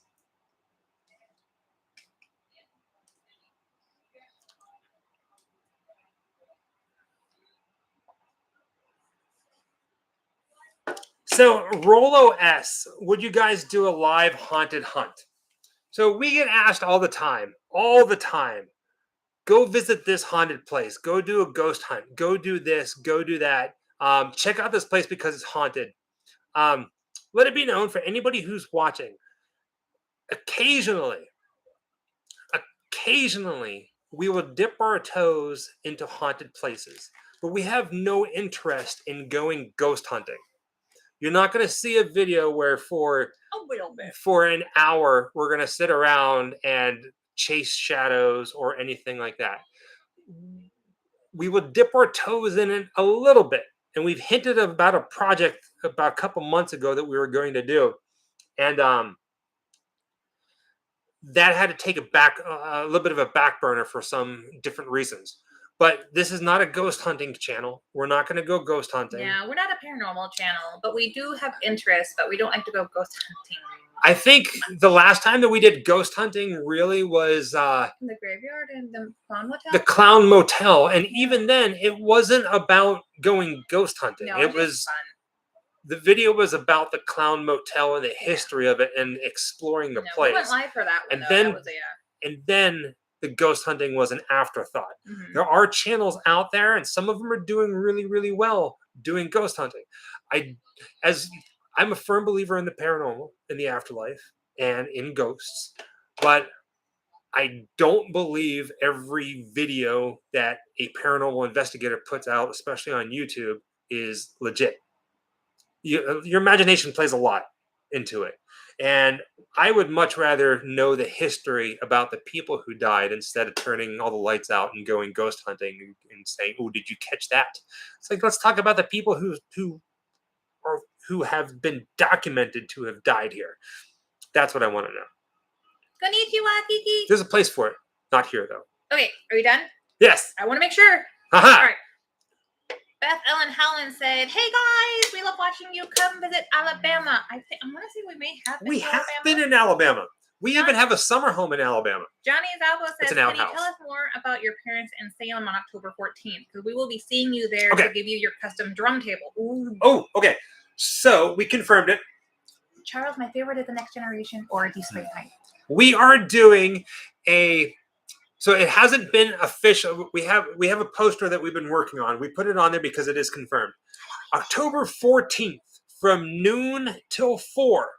So, Rolo S, would you guys do a live haunted hunt? So we get asked all the time. Go visit this haunted place. Go do a ghost hunt. Go do this. Go do that. Check out this place because it's haunted. Let it be known for anybody who's watching. Occasionally, we will dip our toes into haunted places, but we have no interest in going ghost hunting. You're not going to see a video where for an hour we're going to sit around and chase shadows or anything like that. We will dip our toes in it a little bit, and we've hinted about a project about a couple months ago that we were going to do, and that had to take a little bit of a back burner for some different reasons. But this is not a ghost hunting channel. We're not going to go ghost hunting. Yeah, we're not a paranormal channel, but we do have interests, but we don't like to go ghost hunting. I think the last time that we did ghost hunting really was in the graveyard in the Clown Motel. The Clown Motel, and even then, it wasn't about going ghost hunting. No, it was fun. The video was about the Clown Motel and the history of it and exploring the place. We went live for that one, and then the ghost hunting was an afterthought. There are channels out there, and some of them are doing really, really well doing ghost hunting. I'm a firm believer in the paranormal, in the afterlife, and in ghosts, but I don't believe every video that a paranormal investigator puts out, especially on YouTube, is legit. Your imagination plays a lot into it. And I would much rather know the history about the people who died instead of turning all the lights out and going ghost hunting and saying, "Oh, did you catch that?" It's like, let's talk about the people who have been documented to have died here. That's what I want to know. Konnichiwa, Kiki. There's a place for it. Not here, though. Okay, are we done? Yes. I want to make sure. All right. Beth Ellen Howland said, "Hey guys, we love watching you. Come visit Alabama." I want to say we may have been in Alabama. Been in Alabama. We even have a summer home in Alabama. Johnny Zalbo says, "Can you tell us more about your parents in Salem on October 14th? Because we will be seeing you there to give you your custom drum table." Ooh. Oh, okay. So we confirmed it. Charles, my favorite is The Next Generation or Deep Space Nine. We are doing so it hasn't been official. We have a poster that we've been working on. We put it on there because it is confirmed. October 14th from noon till 4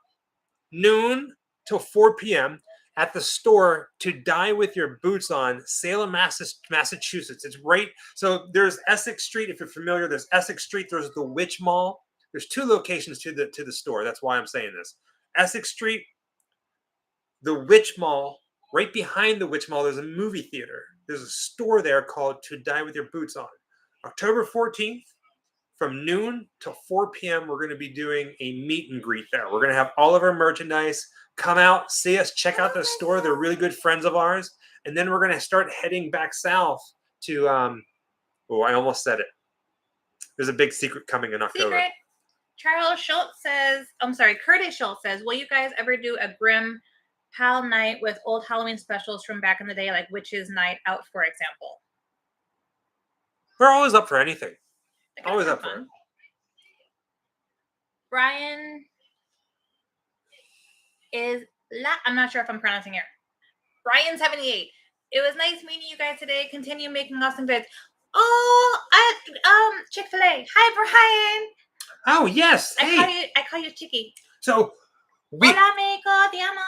p.m. at the store To Die With Your Boots On, Salem, Massachusetts. It's right. So there's Essex Street. If you're familiar, there's Essex Street. There's the Witch Mall. There's two locations to the store. That's why I'm saying this. Essex Street, the Witch Mall. Right behind the Witch Mall, there's a movie theater. There's a store there called To Die With Your Boots On. October 14th, from noon till 4 p.m., we're going to be doing a meet and greet there. We're going to have all of our merchandise. Come out, see us, check out the store. They're really good friends of ours. And then we're going to start heading back south to, I almost said it. There's a big secret coming in October. Secret. Charles Schultz says, Curtis Schultz says, "Will you guys ever do a Grimm Pal night with old Halloween specials from back in the day, like Witches Night Out, for example?" We're always up for anything. Always up for it. Brian I'm not sure if I'm pronouncing it. Brian 78. "It was nice meeting you guys today. Continue making awesome vids." Oh, at Chick-fil-A. Hi, Brian. Oh yes. I call you Chicky. So Hola, amigo, te amo.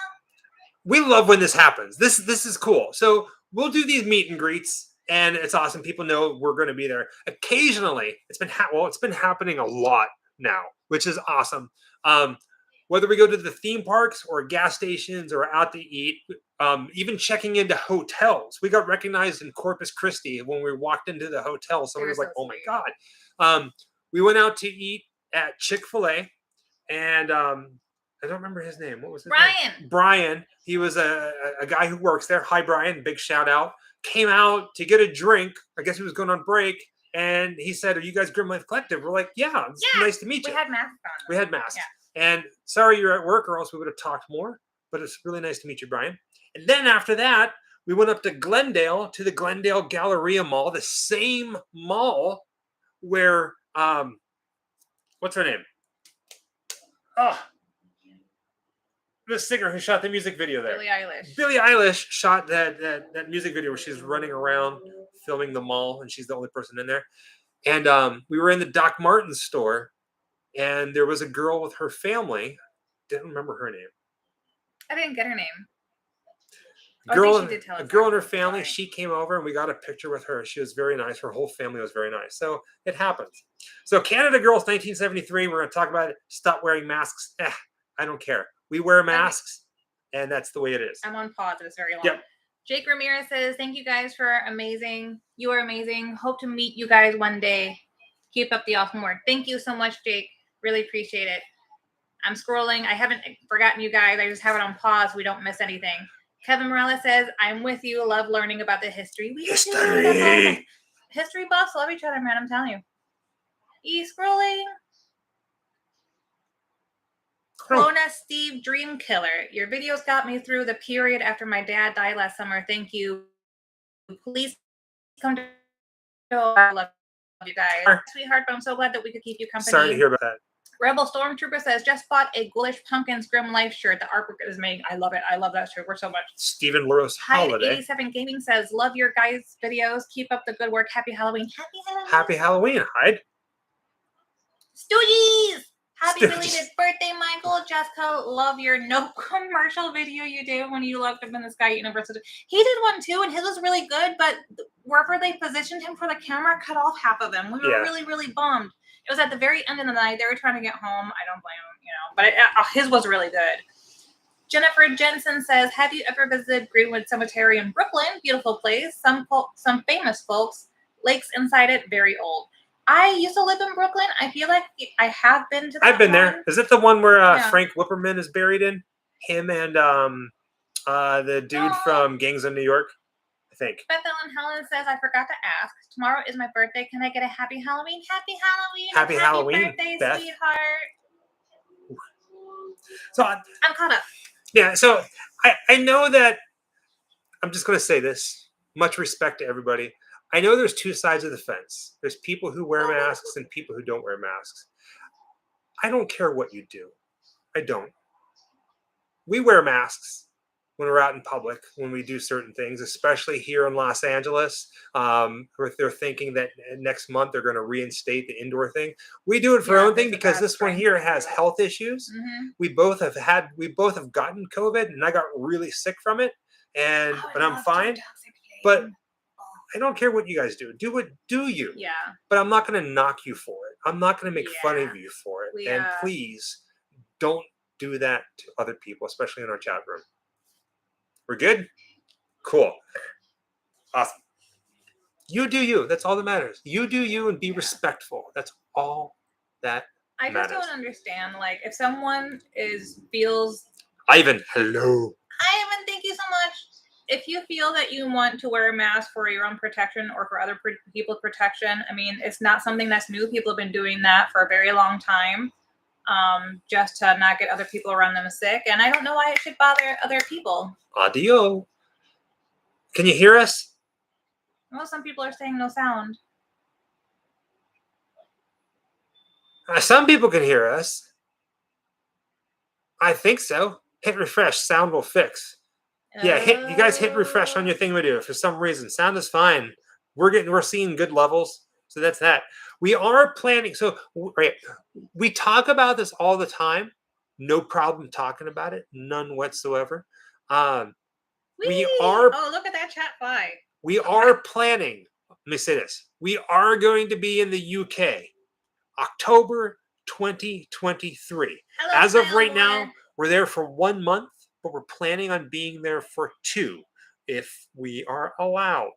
We love when this happens. This is cool. So we'll do these meet and greets, and it's awesome. People know we're going to be there. Occasionally, it's been happening a lot now, which is awesome. Whether we go to the theme parks or gas stations or out to eat, even checking into hotels. We got recognized in Corpus Christi when we walked into the hotel. Someone was like, "Oh my God." We went out to eat at Chick-fil-A, and I don't remember his name. What was his name? Brian. He was a guy who works there. Hi, Brian. Big shout out. Came out to get a drink. I guess he was going on break. And he said, "Are you guys Grimm Life Collective?" We're like, "Yeah, it's nice to meet you." We had masks on. We had masks. Yeah. And sorry you're at work or else we would have talked more. But it's really nice to meet you, Brian. And then after that, we went up to Glendale, to the Glendale Galleria Mall, the same mall where, what's her name? The singer who shot the music video there. Billie Eilish shot that music video where she's running around filming the mall and she's the only person in there. And we were in the Doc Martens store and there was a girl with her family. Didn't remember her name. I didn't get her name. A girl and her family, she came over and we got a picture with her. She was very nice. Her whole family was very nice. So it happens. So Canada Girls 1973, we're going to talk about it. Stop wearing masks. I don't care. We wear masks, and that's the way it is. I'm on pause. It was very long. Yep. Jake Ramirez says, "Thank you guys for amazing. You are amazing. Hope to meet you guys one day. Keep up the awesome work." Thank you so much, Jake. Really appreciate it. I'm scrolling. I haven't forgotten you guys. I just have it on pause. We don't miss anything. Kevin Morales says, "I'm with you. Love learning about the history." History buffs love each other, man. I'm telling you. Scrolling. Clona Steve Dream Killer. "Your videos got me through the period after my dad died last summer. Thank you. Please come to I love you guys. Sweetheart, but I'm so glad that we could keep you company." Sorry to hear about that. Rebel Stormtrooper says, just bought a Ghoulish Pumpkins Grimm Life shirt. The artwork is amazing. I love it. I love that shirt. We're so much. Stephen Laros Holiday. 87 Gaming says, love your guys' videos. Keep up the good work. Happy Halloween. Happy Halloween. Happy Halloween, Hyde. Stooges! Happy belated birthday, Michael. Jessica, love your no commercial video you did when you looked up in the sky at University. He did one too, and his was really good, but wherever they positioned him for the camera, cut off half of him. We were really, really bummed. It was at the very end of the night. They were trying to get home. I don't blame them, but his was really good. Jennifer Jensen says, have you ever visited Greenwood Cemetery in Brooklyn? Beautiful place. Some famous folks. Lakes inside it, very old. I used to live in Brooklyn. I feel like I have been to that I've been there. Is it the one where Frank Whipperman is buried in? Him and the dude from Gangs of New York, I think. Beth Ellen Helen says, I forgot to ask. Tomorrow is my birthday. Can I get a happy Halloween? Happy Halloween. Happy Halloween, birthday, Beth. Sweetheart. So I'm caught up. Yeah, so I know that I'm just going to say this. Much respect to everybody. I know there's two sides of the fence. There's people who wear masks and people who don't wear masks. I don't care what you do. I don't. We wear masks when we're out in public, when we do certain things, especially here in Los Angeles. They're thinking that next month they're going to reinstate the indoor thing. We do it for our own thing because this one here has health issues. Mm-hmm. We both have gotten COVID, and I got really sick from it, but I'm fine. But I don't care what you guys do. Do you? Yeah. But I'm not going to knock you for it. I'm not going to make fun of you for it. And please don't do that to other people, especially in our chat room. We're good? Cool. Awesome. You do you. That's all that matters. You do you and be respectful. That's all that matters. I just don't understand. Like, if someone feels... Ivan, hello. Ivan, thank you so much. If you feel that you want to wear a mask for your own protection or for other people's protection, I mean, it's not something that's new. People have been doing that for a very long time, just to not get other people around them sick. And I don't know why it should bother other people. Audio. Can you hear us? Well, some people are saying no sound. Some people can hear us. I think so. Hit refresh. Sound will fix. Yeah, you guys hit refresh on your thing video. For some reason, sound is fine. We're seeing good levels, so that's that. We are planning. So we talk about this all the time. No problem talking about it. None whatsoever. We are. Oh, look at that chat fly. We are planning. Let me say this. We are going to be in the UK, October 2023. Hello, as of right now, we're there for 1 month. But we're planning on being there for 2 if we are allowed.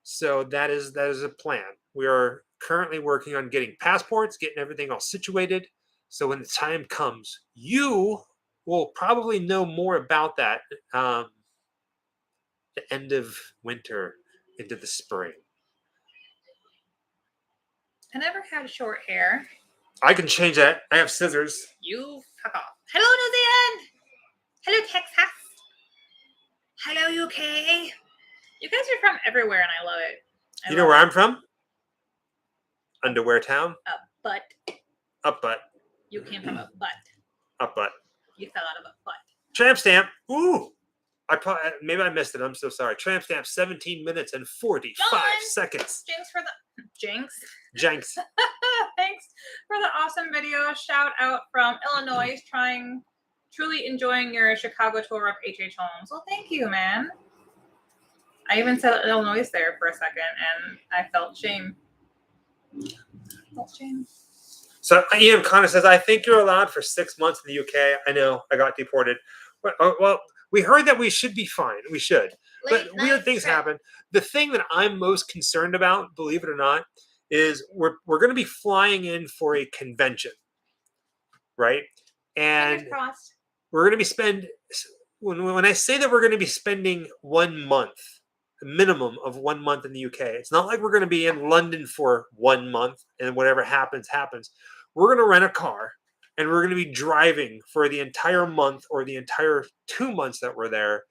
So that is a plan. We are currently working on getting passports, getting everything all situated. So when the time comes, you will probably know more about that the end of winter into the spring. I never had short hair. I can change that. I have scissors. You fuck off. Hello, New Zealand. Hello, Texas. Hello, UK. You guys are from everywhere, and I love it. You know where I'm from? Underwear town. Up butt. Up butt. You came from a butt. Up butt. You fell out of a butt. Tramp stamp. Ooh. Maybe I missed it. I'm so sorry. Tramp stamp. 17 minutes and 45 seconds. Jinx for the Jinx. Jinx. Thanks for the awesome video. Shout out from Illinois, truly enjoying your Chicago tour of HH Homes. Well, thank you, man. I even said Illinois there for a second, and I felt shame. So Ian Connor says, I think you're allowed for 6 months in the UK. I know. I got deported. Well, we heard that we should be fine. We should. But weird things happen. The thing that I'm most concerned about, believe it or not, is we're going to be flying in for a convention, right? And we're going to be when I say that we're going to be spending 1 month, a minimum of 1 month in the UK, it's not like we're going to be in London for 1 month and whatever happens, happens. We're going to rent a car and we're going to be driving for the entire month or the entire 2 months that we're there,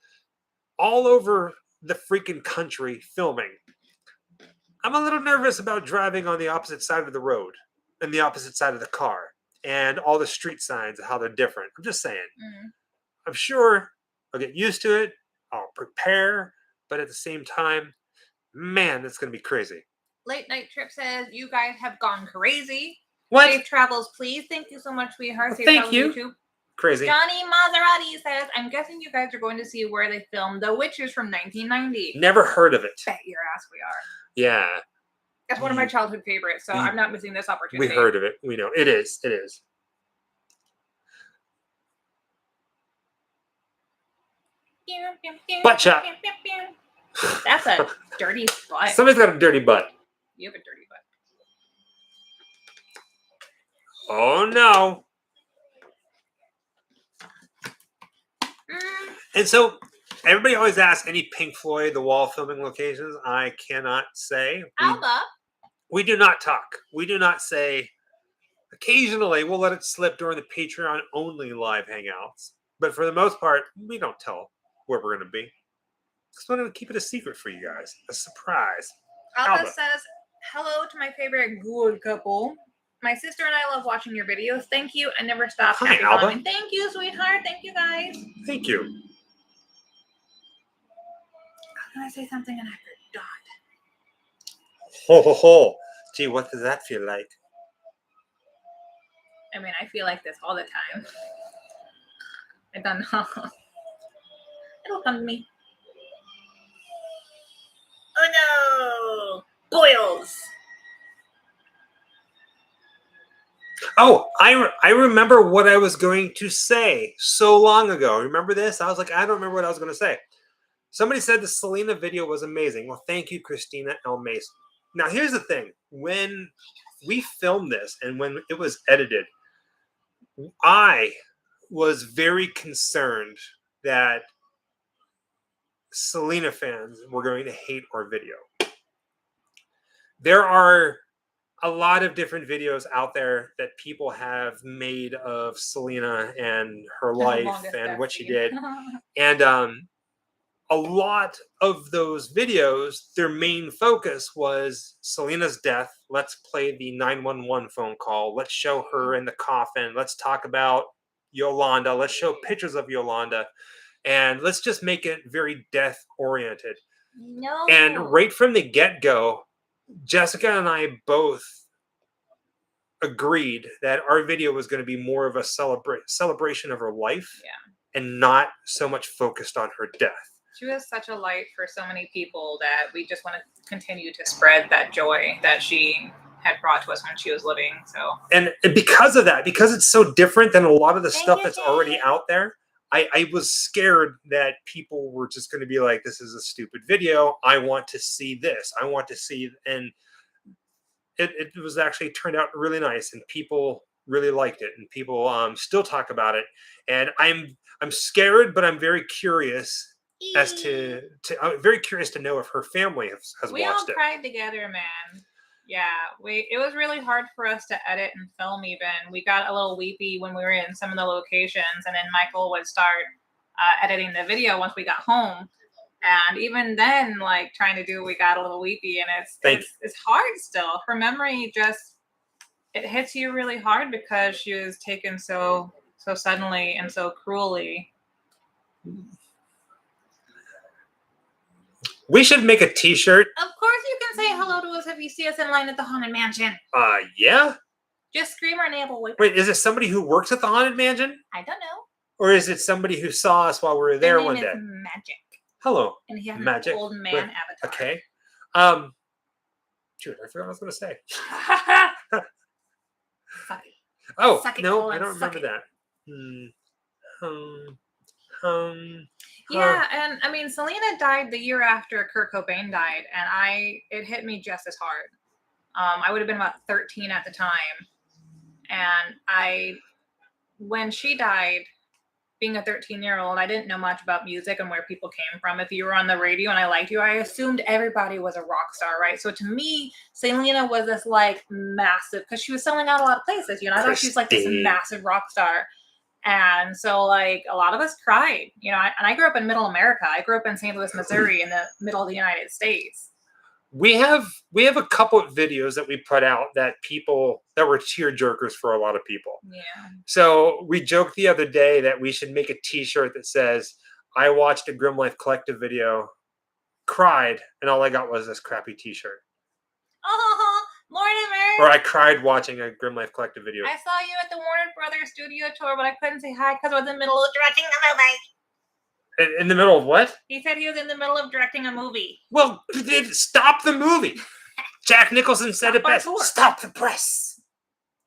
all over the freaking country filming. I'm a little nervous about driving on the opposite side of the road and the opposite side of the car. and all the street signs and how they're different. I'm just saying. I'm sure I'll get used to it. I'll prepare, but at the same time, man, that's going to be crazy. Late Night Trip says, you guys have gone crazy. What? Safe travels, please. Thank you so much, sweetheart. Well, thank you. YouTube. Crazy. Johnny Maserati says, I'm guessing you guys are going to see where they filmed The Witches from 1990. Never heard of it. Bet your ass we are. Yeah. That's one of my childhood favorites, so I'm not missing this opportunity. We heard of it. We know. It is. It is. Butt shot. That's a dirty butt. Somebody's got a dirty butt. You have a dirty butt. Oh, no. And so everybody always asks any Pink Floyd, The Wall filming locations. I cannot say. Alba. We do not talk. We do not say. Occasionally, we'll let it slip during the Patreon only live hangouts. But for the most part, we don't tell where we're going to be. Just wanted to keep it a secret for you guys. A surprise. Alba says, hello to my favorite good couple. My sister and I love watching your videos. Thank you. I never stop. Hi, Alba. Thank you, sweetheart. Thank you, guys. Thank you. I was going to say something and I forgot. Ho, ho, ho. Gee, what does that feel like? I mean, I feel like this all the time. I don't know. It'll come to me. Oh, no. Boils. Oh, I remember what I was going to say so long ago. Remember this? I was like, I don't remember what I was going to say. Somebody said the Selena video was amazing. Well, thank you, Christina L. Mason. Now, here's the thing. When we filmed this and when it was edited, I was very concerned that Selena fans were going to hate our video. There are a lot of different videos out there that people have made of Selena and her life and what she did. And a lot of those videos, their main focus was Selena's death. Let's play the 911 phone call. Let's show her in the coffin. Let's talk about Yolanda. Let's show pictures of Yolanda. And let's just make it very death-oriented. No. And right from the get-go, Jessica and I both agreed that our video was going to be more of a celebration of her life and not so much focused on her death. She was such a light for so many people that we just want to continue to spread that joy that she had brought to us when she was living. So, and because of that, because it's so different than a lot of the stuff that's already out there, I was scared that people were just going to be like, this is a stupid video. I want to see this. I want to see. And it was actually turned out really nice. And people really liked it. And people still talk about it. And I'm scared, but I'm very curious I'm very curious to know if her family has watched it. We all cried together, man. Yeah, it was really hard for us to edit and film even. We got a little weepy when we were in some of the locations, and then Michael would start editing the video once we got home. And even then, like, trying to do it, we got a little weepy, and it's hard still. Her memory it hits you really hard because she was taken so suddenly and so cruelly. We should make a T-shirt. Of course you can say hello to us if you see us in line at the Haunted Mansion. Yeah? Just scream our name. Wait, is it somebody who works at the Haunted Mansion? I don't know. Or is it somebody who saw us while we were there one day? Their name is Magic. Hello. And he has Magic. an old man avatar. Okay. Shoot, I forgot what I was going to say. Suck it. Oh, Suck it, no, Colin, I don't remember that. Yeah, and I mean, Selena died the year after Kurt Cobain died, and it hit me just as hard. I would have been about 13 at the time, and when she died, being a 13-year-old, I didn't know much about music and where people came from. If you were on the radio and I liked you, I assumed everybody was a rock star, right? So to me, Selena was this like massive, because she was selling out a lot of places, you know. I thought she was like this massive rock star. And so, like, a lot of us cried, you know, and I grew up in middle America. I grew up in St. Louis, Missouri, in the middle of the United States. We have a couple of videos that we put out that were tear jerkers for a lot of people. Yeah. So we joked the other day that we should make a T-shirt that says, "I watched a Grimm Life Collective video, cried, and all I got was this crappy T-shirt." Oh, Mortimer! Or I cried watching a Grimm Life Collective video. I saw you at the Warner Brothers studio tour, but I couldn't say hi because I was in the middle of directing the movie. In the middle of what? He said he was in the middle of directing a movie. Well, stop the movie. Jack Nicholson said it best. Stop the press.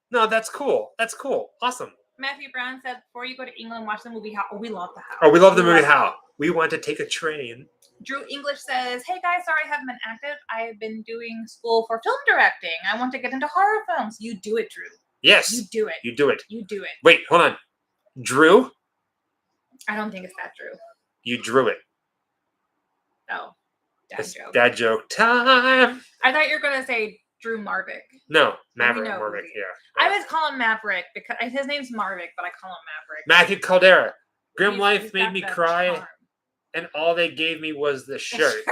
No, that's cool. That's cool. Awesome. Matthew Brown said, before you go to England, watch the movie How. Oh, we love the How. Oh, we love the movie How. We want to take a train. Drew English says, hey guys, sorry I haven't been active. I've been doing school for film directing. I want to get into horror films. You do it, Drew. Yes. You do it. You do it. You do it. Wait, hold on. Drew? I don't think it's that Drew. You drew it. Oh, dad joke. Dad joke time. I thought you were going to say Drew Marvick. No, Maverick Marvick, yeah. I was calling Maverick because his name's Marvick, but I call him Maverick. Matthew Caldera. Grimm Life made me cry, charm. And all they gave me was the shirt.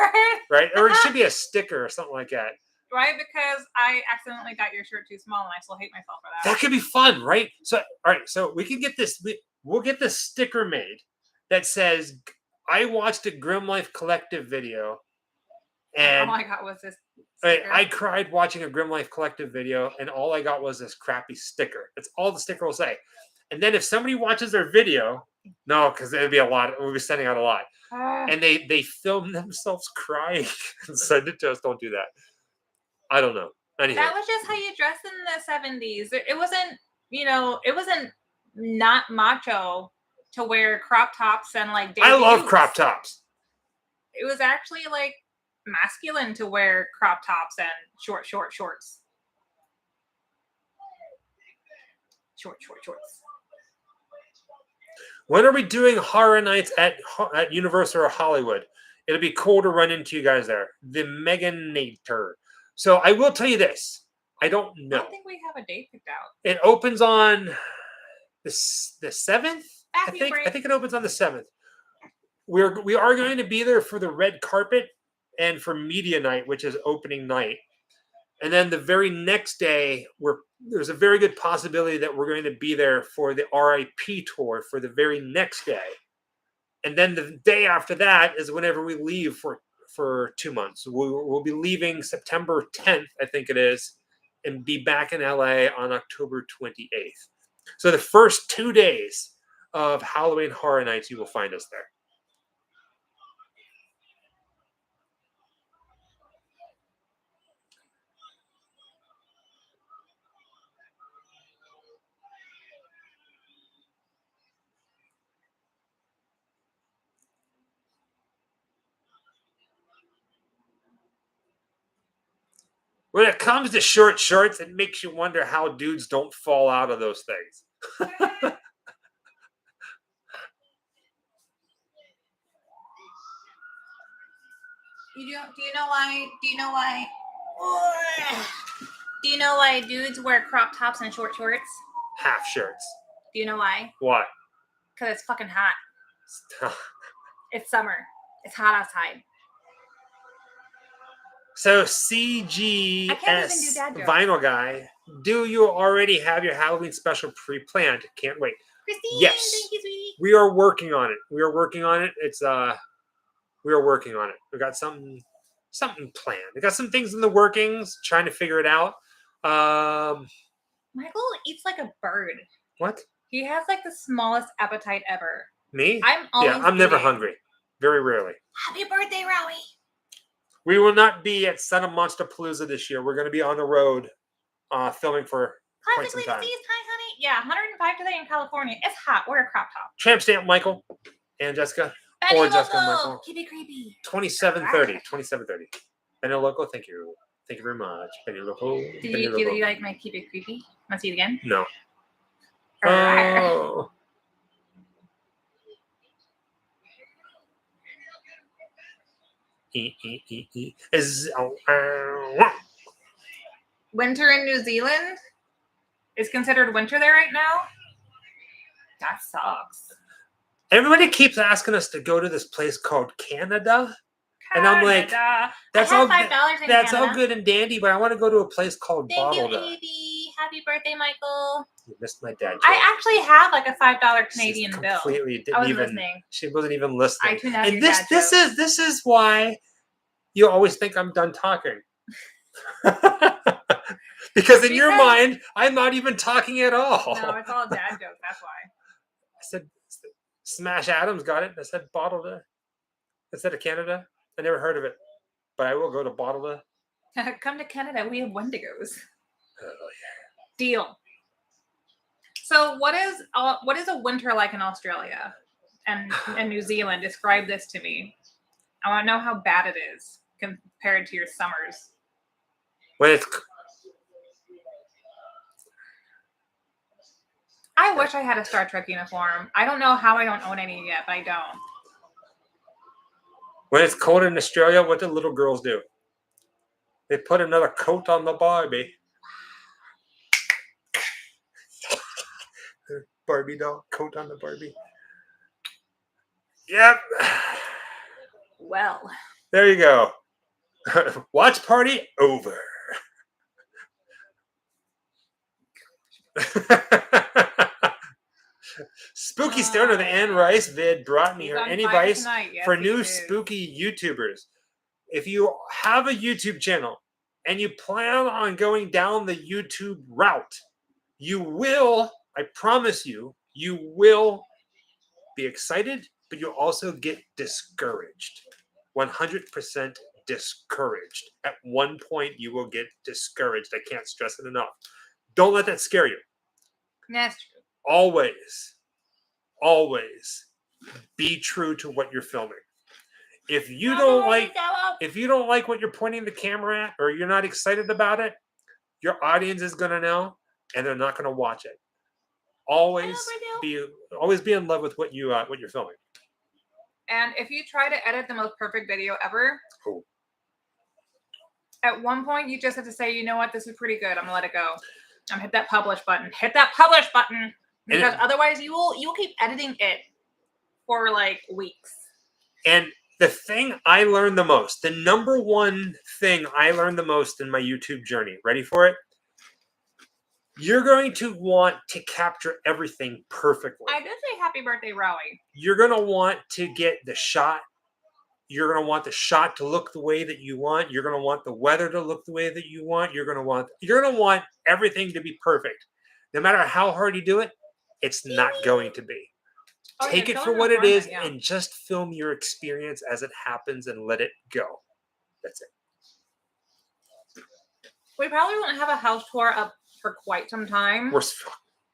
Right? Or it should be a sticker or something like that. Right? Because I accidentally got your shirt too small and I still hate myself for that. That could be fun, right? So, all right, so we can get this, we'll get this sticker made that says, I watched a Grimm Life Collective video. And all I got was this sticker. I cried watching a Grimm Life Collective video, and all I got was this crappy sticker. That's all the sticker will say. And then if somebody watches their video, no, because it'd be a lot. We'll be sending out a lot. And they film themselves crying and send it to us. Don't do that. I don't know. Anyhow. That was just how you dressed in the 70s. It wasn't, it wasn't not macho to wear crop tops and like I love crop tops. It was actually like masculine to wear crop tops and short shorts. Short shorts. When are we doing horror nights at Universal or Hollywood? It'll be cool to run into you guys there. The Meganator. So I will tell you this. I don't know. I think we have a date picked out. It opens on the 7th. I think it opens on the 7th. We are going to be there for the red carpet and for media night, which is opening night. And then the very next day, there's a very good possibility that we're going to be there for the RIP tour for the very next day. And then the day after that is whenever we leave for 2 months. We'll be leaving September 10th, I think it is, and be back in LA on October 28th. So the first 2 days of Halloween Horror Nights, you will find us there. When it comes to short shorts, it makes you wonder how dudes don't fall out of those things. Do you know why dudes wear crop tops and short shorts? Half shirts. Do you know why? Why? Because it's fucking hot. It's summer. It's hot outside. So CGS Vinyl Guy, do you already have your Halloween special pre-planned? Can't wait. Christine, yes. Thank you, sweetie. We are working on it. We are working on it. We are working on it. We got something planned. We got some things in the workings, trying to figure it out. Michael eats like a bird. What? He has like the smallest appetite ever. Me? I'm never hungry. Very rarely. Happy birthday, Rowie. We will not be at Son of Monsterpalooza this year. We're going to be on the road filming for quite some time. Hi, honey. Yeah, 105 today in California. It's hot. Wear a crop top. Tramp stamp, Michael and Jessica. Benny or Loco. Jessica and Michael. Keepy creepy. 2730. 2730. Benny Loco, thank you. Thank you very much. Benny Loco. Do you like my keep it creepy? Want to see it again? No. Oh. Winter in New Zealand is considered winter there right now? That sucks. Everybody keeps asking us to go to this place called Canada. And I'm like, that's all good and dandy, but I want to go to a place called Bottled. Thank you, Evie. Happy birthday, Michael. You missed my dad joke. I actually have like a $5 Canadian bill. I wasn't listening. She wasn't even listening. I tuned out and this is why you always think I'm done talking. Because in your mind, I'm not even talking at all. No, it's all dad jokes. That's why. I said, Smash Adams got it. I said, Bottled instead of Canada. I never heard of it, but I will go to Bottled. Come to Canada. We have Wendigos. Oh, yeah. Deal. So, what is a winter like in Australia and New Zealand? Describe this to me. I want to know how bad it is compared to your summers. When it's... I wish I had a Star Trek uniform. I don't know how I don't own any yet, but I don't. When it's cold in Australia, what do little girls do? They put another coat on the Barbie. Barbie doll, coat on the Barbie. Yep. Well. There you go. Watch party over. Spooky Stoner, the Anne Rice vid brought me here. Any advice for new spooky YouTubers? If you have a YouTube channel and you plan on going down the YouTube route, you will, I promise you, you will be excited, but you'll also get discouraged. 100% discouraged. At one point, you will get discouraged. I can't stress it enough. Don't let that scare you. That's true. Always be true to what you're filming. If you don't like what you're pointing the camera at, or you're not excited about it, your audience is gonna know, and they're not gonna watch it. Always be in love with what you're filming. And if you try to edit the most perfect video ever, at one point you just have to say, you know what, this is pretty good. I'm gonna let it go. I'm gonna hit that publish button. Hit that publish button. Because otherwise you will keep editing it for like weeks. And the thing I learned the most, the number one thing I learned the most in my YouTube journey, ready for it? You're going to want to capture everything perfectly. I did say happy birthday, Rowie. You're going to want to get the shot. You're going to want the shot to look the way that you want. You're going to want the weather to look the way that you want. You're going to want everything to be perfect. No matter how hard you do it, it's not going to be. Take it for what it is and just film your experience as it happens and let it go. That's it. We probably won't have a house tour up for quite some time.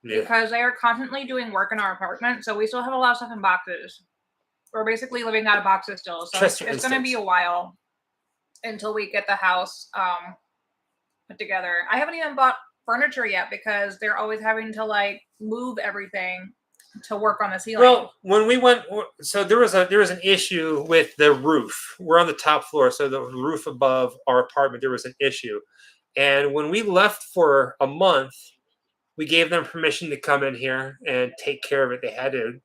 Because they are constantly doing work in our apartment, so we still have a lot of stuff in boxes. We're basically living out of boxes still, so it's going to be a while until we get the house put together. I haven't even bought furniture yet because they're always having to like move everything to work on the ceiling. Well, when we went, so there was an issue with the roof. We're on the top floor, so the roof above our apartment, there was an issue. And when we left for a month, we gave them permission to come in here and take care of it. They had to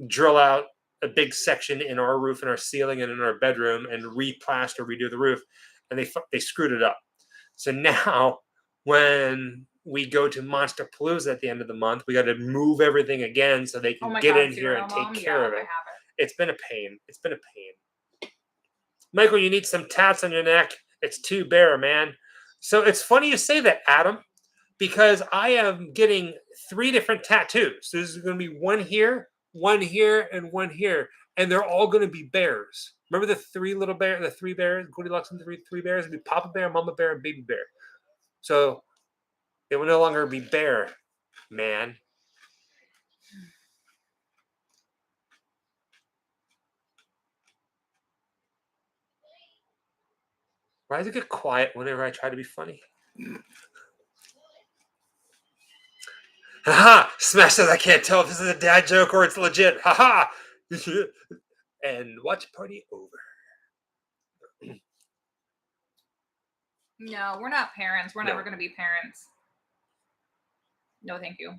drill out a big section in our roof and our ceiling and in our bedroom and redo the roof, and they screwed it up. So now when we go to Monster Palooza at the end of the month, we got to move everything again so they can get in here and take care of it. It's been a pain. It's been a pain. Michael, you need some tats on your neck. It's too bare, man. So it's funny you say that, Adam, because I am getting 3 different tattoos. So there's going to be one here, and one here. And they're all going to be bears. Remember the 3 bears, Goldilocks and the 3 bears? It'd be Papa Bear, Mama Bear, and Baby Bear. So it will no longer be bear, man. Why does it get quiet whenever I try to be funny? Haha! Smash says I can't tell if this is a dad joke or it's legit. Haha! And watch party over. No, we're not parents. We're never going to be parents. No, thank you.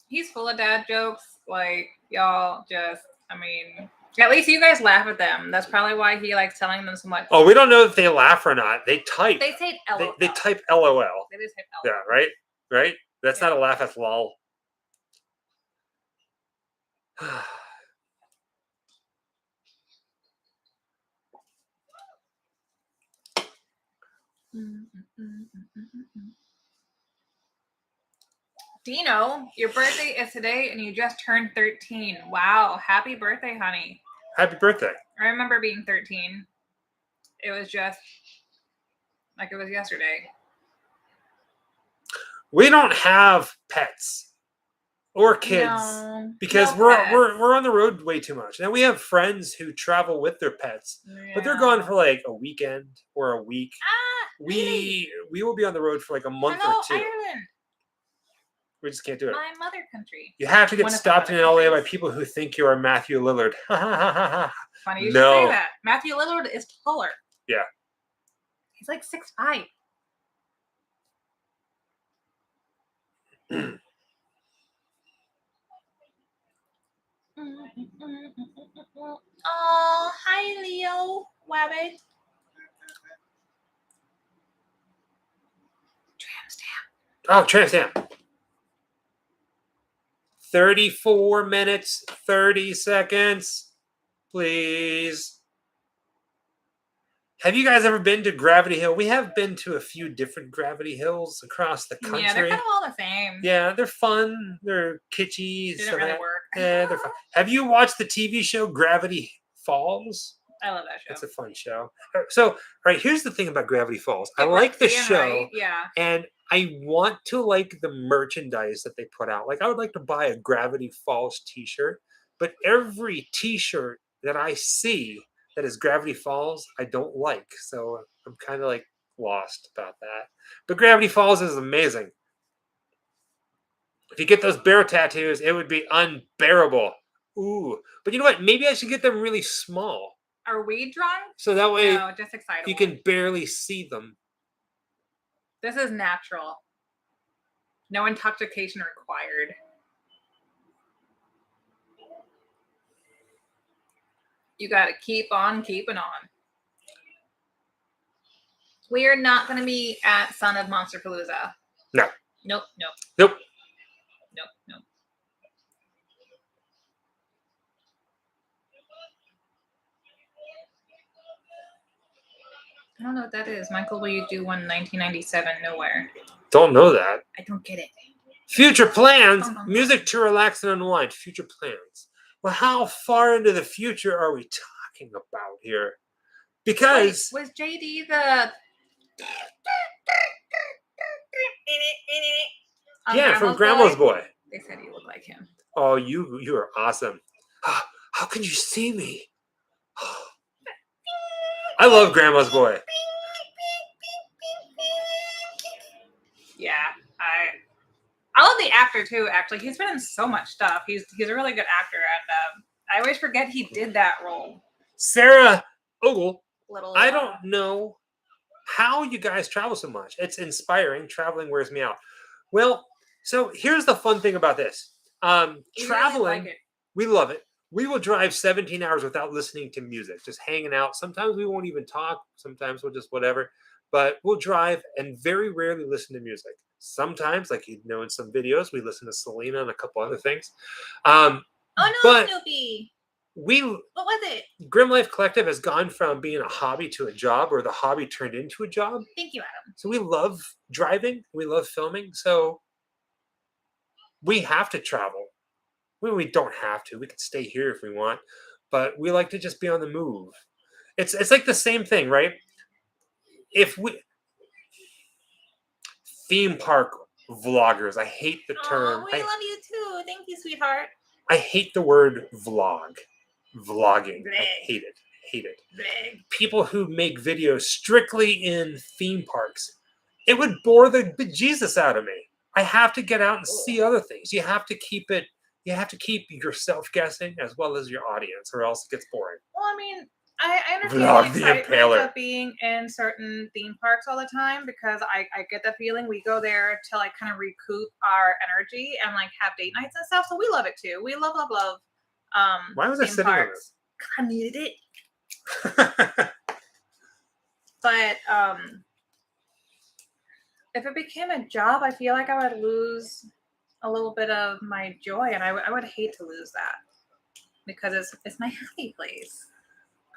He's full of dad jokes. Like, y'all just, I mean, at least you guys laugh at them. That's probably why he likes telling them so much. Oh, we don't know if they laugh or not. They type. They say LOL. They type LOL. They just type LOL. Yeah, right? Right? That's not a laugh, that's lol. Dino, your birthday is today and you just turned 13. Wow. Happy birthday, honey. Happy birthday. I remember being 13. It was just like it was yesterday. We don't have pets or kids because we're on the road way too much. Now we have friends who travel with their pets, but they're gone for like a weekend or a week. We will be on the road for like a month or two. Ireland. We just can't do it. My mother country. You have to get stopped in LA by people who think you are Matthew Lillard. Funny you should say that. Matthew Lillard is taller. Yeah. He's like 6'5". Oh, hi, Leo. Wabbit. Tramp stamp. Oh, tramp stamp. 34 minutes, 30 seconds. Please. Have you guys ever been to Gravity Hill? We have been to a few different Gravity Hills across the country. Yeah, they're kind of all the same. Yeah, they're fun. They're kitschy. They don't really work. Yeah, they're fun. Have you watched the TV show Gravity Falls? I love that show. It's a fun show. So, all right, here's the thing about Gravity Falls. I like the show. Right? Yeah. And I want to like the merchandise that they put out. Like, I would like to buy a Gravity Falls t-shirt, but every t-shirt that I see that is Gravity Falls, I don't like. So I'm kind of like lost about that. But Gravity Falls is amazing. If you get those bear tattoos, it would be unbearable. Ooh. But you know what? Maybe I should get them really small. Are we drunk? So that way just excitable. You can barely see them. This is natural. No intoxication required. You got to keep on keeping on. We are not going to be at Son of Monsterpalooza. No. Nope. I don't know what that is. Michael, will you do one 1997 nowhere? Don't know that. I don't get it. Future plans. Music to relax and unwind. Future plans. Well, how far into the future are we talking about here? Because was JD the from Grandma's Boy? They said you look like him. Oh, you are awesome. How can you see me? I love Grandma's Boy. Yeah, I love the actor too. Actually, he's been in so much stuff. He's a really good actor, and I always forget he did that role. Sarah Ogle. I don't know how you guys travel so much. It's inspiring. Traveling wears me out. Well, so here's the fun thing about this. Traveling, we love it. We will drive 17 hours without listening to music, just hanging out. Sometimes we won't even talk. Sometimes we'll just whatever. But we'll drive and very rarely listen to music. Sometimes, like you know in some videos, we listen to Selena and a couple other things. Oh no, Snoopy! What was it? Grimm Life Collective has gone from being a hobby to a job, or the hobby turned into a job. Thank you, Adam. So we love driving. We love filming. So we have to travel. We don't have to. We can stay here if we want, but we like to just be on the move. It's like the same thing, right? Theme park vloggers. I hate the term. We love you too. Thank you, sweetheart. I hate the word vlogging. I hate it. People who make videos strictly in theme parks. It would bore the bejesus out of me. I have to get out and see other things. You have to keep yourself guessing as well as your audience, or else it gets boring. Well, I mean, I understand the excitement of being in certain theme parks all the time because I get the feeling we go there to like kind of recoup our energy and like have date nights and stuff. So we love it too. We love. Why was I sitting on this? I needed it. But if it became a job, I feel like I would lose a little bit of my joy, and I would hate to lose that because it's my happy place.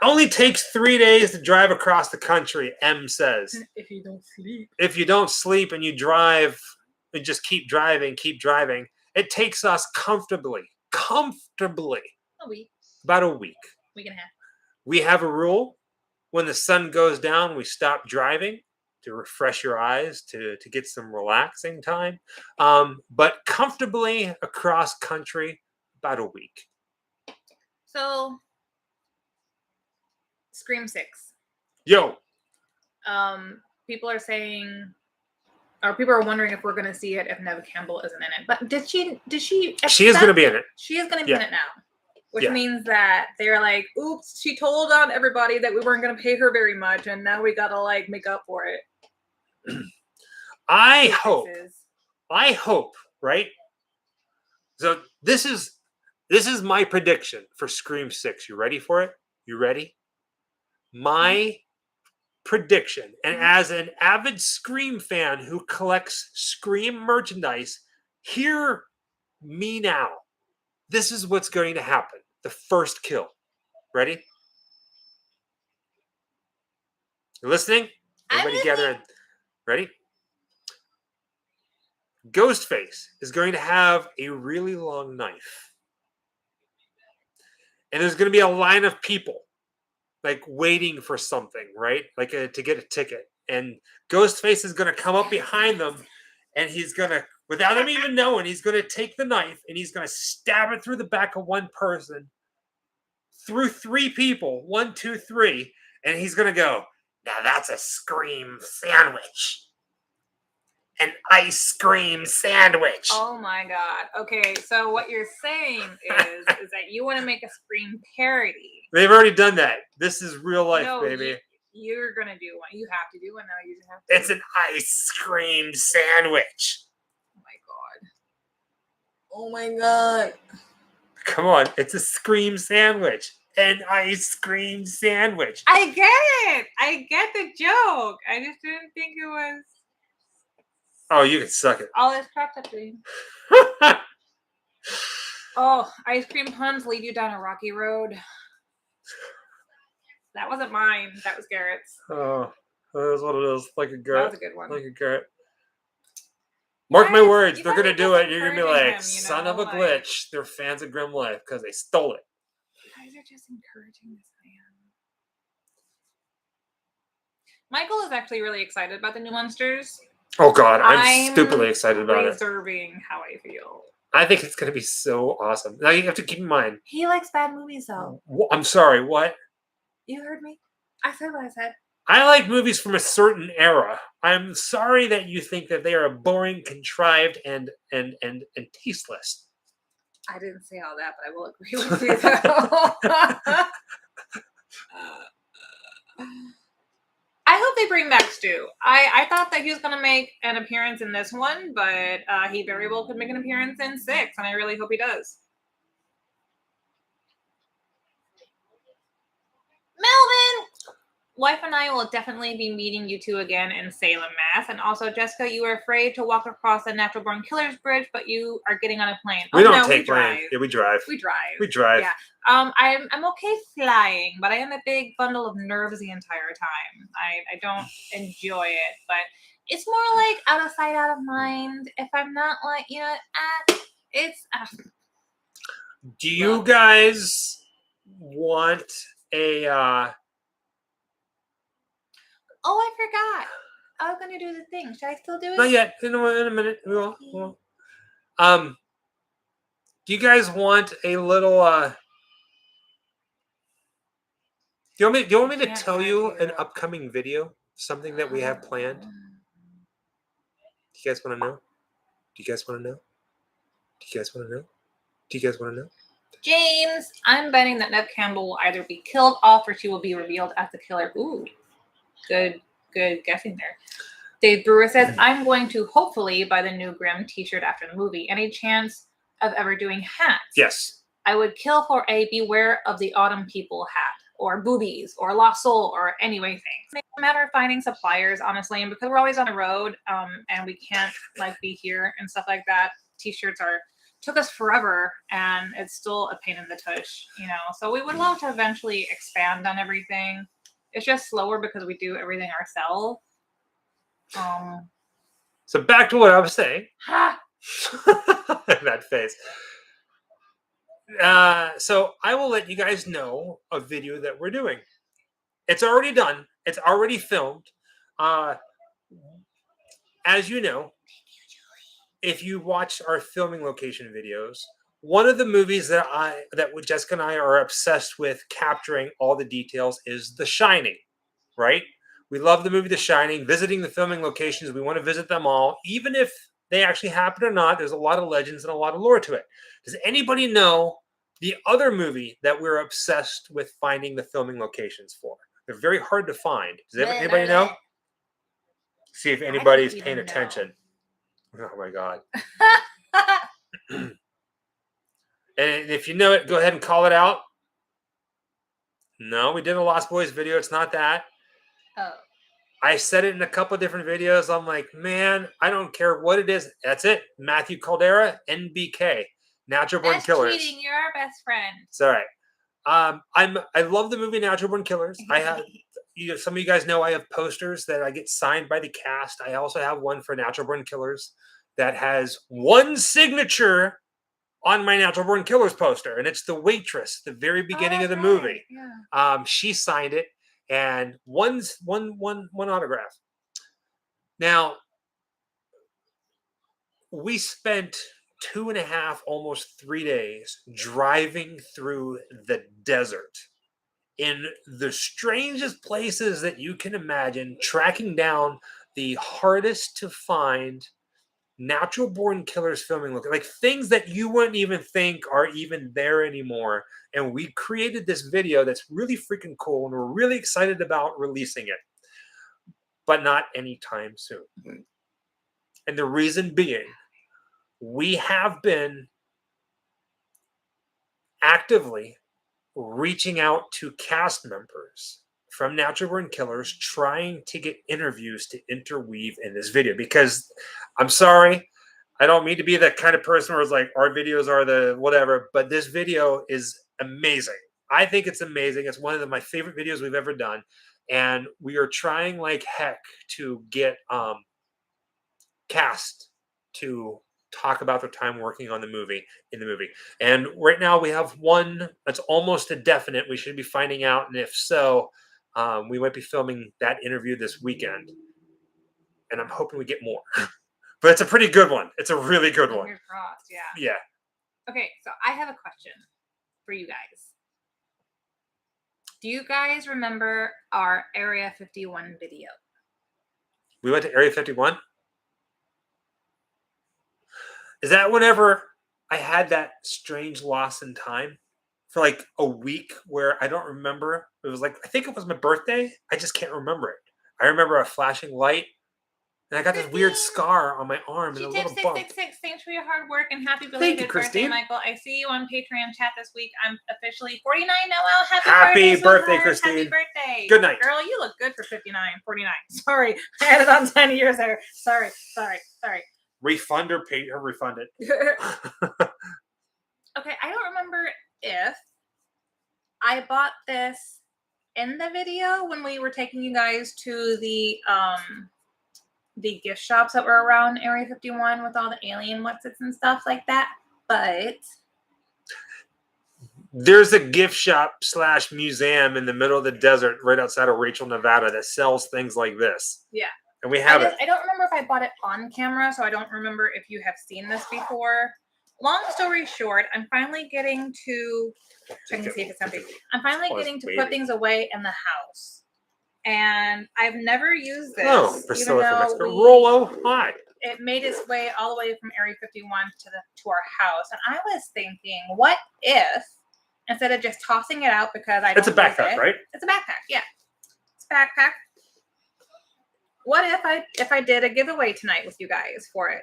Only takes 3 days to drive across the country, M says. If you don't sleep. If you don't sleep and you drive, and just keep driving, it takes us comfortably. A week. About a week. Week and a half. We have a rule. When the sun goes down, we stop driving to refresh your eyes, to get some relaxing time. But comfortably across country, about a week. So, Scream 6. Yo. People are saying, or people are wondering if we're going to see it if Neve Campbell isn't in it. But did she? She is going to be in it. She is going to be in it now. Which means that they're like, oops, she told on everybody that we weren't going to pay her very much, and now we got to like make up for it. I hope, right? So this is my prediction for Scream 6. You ready for it? You ready? My prediction, and as an avid Scream fan who collects Scream merchandise, hear me now. This is what's going to happen. The first kill. Ready? You listening? Everybody gather in. Ready? Ghostface is going to have a really long knife. And there's going to be a line of people like waiting for something, right? Like to get a ticket. And Ghostface is going to come up behind them and he's going to, without them even knowing, he's going to take the knife and he's going to stab it through the back of one person, through 3 people, 1, 2, 3, and he's going to go, now that's a Scream sandwich. An ice cream sandwich. Oh my God. Okay, so what you're saying is that you want to make a Scream parody. They've already done that. This is real life, baby. You're going to do one. You have to do one now. You just have to. It's an ice cream sandwich. Oh my God. Come on. It's a Scream sandwich. An ice cream sandwich. I get it. I get the joke. I just didn't think it was. Oh, you can suck it. All this crap up to you. Oh, ice cream puns lead you down a rocky road. That wasn't mine. That was Garrett's. Oh, that is what it is. Like a Garrett. That was a good one. Like a Garrett. Mark my words. They're going to do it. You're going to be like, son of a glitch. They're fans of Grimm Life because they stole it. You guys are just encouraging this man. Michael is actually really excited about the new Monsters. Oh God, I'm stupidly excited about it. Reserving how I feel. I think it's going to be so awesome. Now you have to keep in mind. He likes bad movies though. I'm sorry, what? You heard me. I said what I said. I like movies from a certain era. I'm sorry that you think that they are boring, contrived, and tasteless. I didn't say all that, but I will agree with you though. I hope they bring back Stu. I thought that he was going to make an appearance in this one, but he very well could make an appearance in 6, and I really hope he does. Melvin! Wife and I will definitely be meeting you two again in Salem, Mass. And also, Jessica, you were afraid to walk across the Natural Born Killers Bridge, but you are getting on a plane. We don't take planes. Yeah, we drive. We drive. We drive. Yeah. I'm okay flying, but I am a big bundle of nerves the entire time. I don't enjoy it, but it's more like out of sight, out of mind. If I'm not like, it's. Do you guys want a? Oh, I forgot. I was gonna do the thing. Should I still do it? Not yet. In a minute. We will. Do you guys want a little? Do you want me to tell you an upcoming video? Something that we have planned? Do you guys want to know? Do you guys want to know? Do you guys want to know? Do you guys want to know? James, I'm betting that Nev Campbell will either be killed off or she will be revealed as the killer. Ooh, good guessing there. Dave Brewer says, I'm going to hopefully buy the new Grimm t-shirt after the movie. Any chance of ever doing hats? Yes. I would kill for a Beware of the Autumn People hat, or Boobies, or Lost Soul, or anyway things. It's a matter of finding suppliers, honestly, and because we're always on the road, and we can't like be here and stuff like that, t-shirts took us forever, and it's still a pain in the tush, you know. So we would love to eventually expand on everything. It's just slower because we do everything ourselves. So back to what I was saying. That face. So I will let you guys know a video that we're doing. It's already done. It's already filmed. As you know, if you watch our filming location videos, one of the movies that Jessica and I are obsessed with capturing all the details is The Shining, right? We love the movie The Shining, visiting the filming locations. We want to visit them all, even if they actually happen or not. There's a lot of legends and a lot of lore to it. Does anybody know the other movie that we're obsessed with finding the filming locations for? They're very hard to find. Does anybody know? See if anybody's paying attention. Oh my God. And if you know it, go ahead and call it out. No, we did a Lost Boys video. It's not that. Oh. I said it in a couple of different videos. I'm like, man, I don't care what it is. That's it. Matthew Caldera, NBK, Natural Born Killers. Cheating. You're our best friend. It's all right. I love the movie Natural Born Killers. I have, some of you guys know I have posters that I get signed by the cast. I also have one for Natural Born Killers that has one signature on my Natural Born Killers poster, and it's the waitress, the very beginning of the movie. Yeah. She signed it, and one autograph. Now, we spent 2.5, almost 3 days driving through the desert in the strangest places that you can imagine, tracking down the hardest to find Natural Born Killers filming look, like things that you wouldn't even think are even there anymore. And we created this video that's really freaking cool, and we're really excited about releasing it, but not anytime soon. And the reason being, we have been actively reaching out to cast members from Natural Born Killers, trying to get interviews to interweave in this video. Because I'm sorry, I don't mean to be that kind of person where it's like our videos are the whatever, but this video is amazing. I think it's amazing. It's one of my favorite videos we've ever done. And we are trying like heck to get cast to talk about their time working on the movie, And right now we have one that's almost a definite. We should be finding out. And if so, we might be filming that interview this weekend. And I'm hoping we get more. But it's a pretty good one. It's a really good one. Fingers crossed, yeah. Yeah. Okay, so I have a question for you guys. Do you guys remember our Area 51 video? We went to Area 51? Is that whenever I had that strange loss in time for like a week where I don't remember? It was like, I think it was my birthday. I just can't remember it. I remember a flashing light, and I got this weird scar on my arm and a little bump. 666. Thanks for your hard work and happy belated birthday, Michael. I see you on Patreon chat this week. I'm officially 49 now. Well, happy birthday, Christine. Happy birthday. Good night. Girl, you look good for 59, 49. Sorry, I added on 10 years there. Sorry. Refund or pay or refund it. Okay, I don't remember if I bought this in the video when we were taking you guys to the gift shops that were around Area 51 with all the alien what's-its and stuff like that, but there's a gift shop / museum in the middle of the desert right outside of Rachel, Nevada that sells things like this. Yeah. And we have it. I don't remember if I bought it on camera, so I don't remember if you have seen this before. Long story short, I'm finally getting to check and see if it's empty. I'm finally getting to put things away in the house. And I've never used this. Oh, Priscilla from Mexico. Rolo, hi. it made its way all the way from Area 51 to our house, and I was thinking, what if instead of just tossing it out because I don't it's a backpack, right? It's a backpack, yeah. It's a backpack. What if I did a giveaway tonight with you guys for it?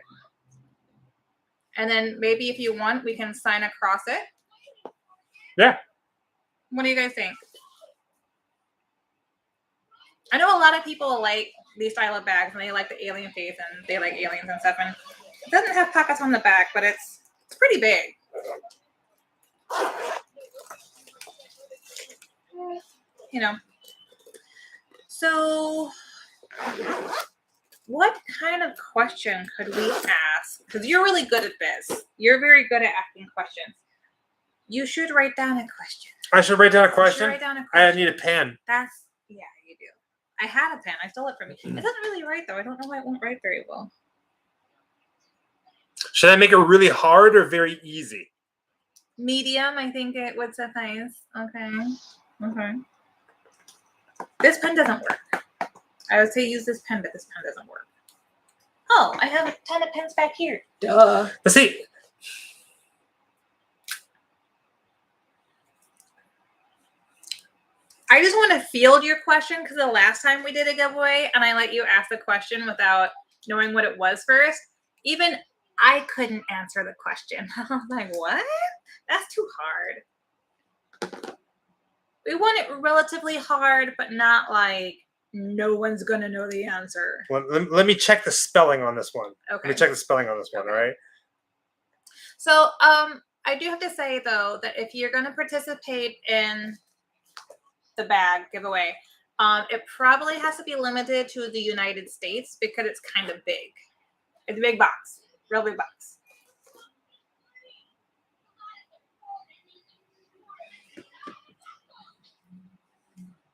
And then maybe if you want, we can sign across it. Yeah. What do you guys think? I know a lot of people like these style of bags and they like the alien face and they like aliens and stuff. And it doesn't have pockets on the back, but it's pretty big. You know. So what kind of question could we ask? Because you're really good at this. You're very good at asking questions. You should write down a question. I should write down a question? Write down a question. I need a pen. Yeah, you do. I had a pen. I stole it from you. It doesn't really write, though. I don't know why it won't write very well. Should I make it really hard or very easy? Medium, I think it would suffice. Okay. This pen doesn't work. I would say use this pen, but this pen doesn't work. Oh, I have a ton of pens back here. Duh. Let's see. I just want to field your question because the last time we did a giveaway and I let you ask the question without knowing what it was first, even I couldn't answer the question. I was like, what? That's too hard. We want it relatively hard, but not like no one's going to know the answer. Let me check the spelling on this one. Okay. Let me check the spelling on this one, all right? So I do have to say, though, that if you're going to participate in the bag giveaway, it probably has to be limited to the United States because it's kind of big. It's a big box, real big box.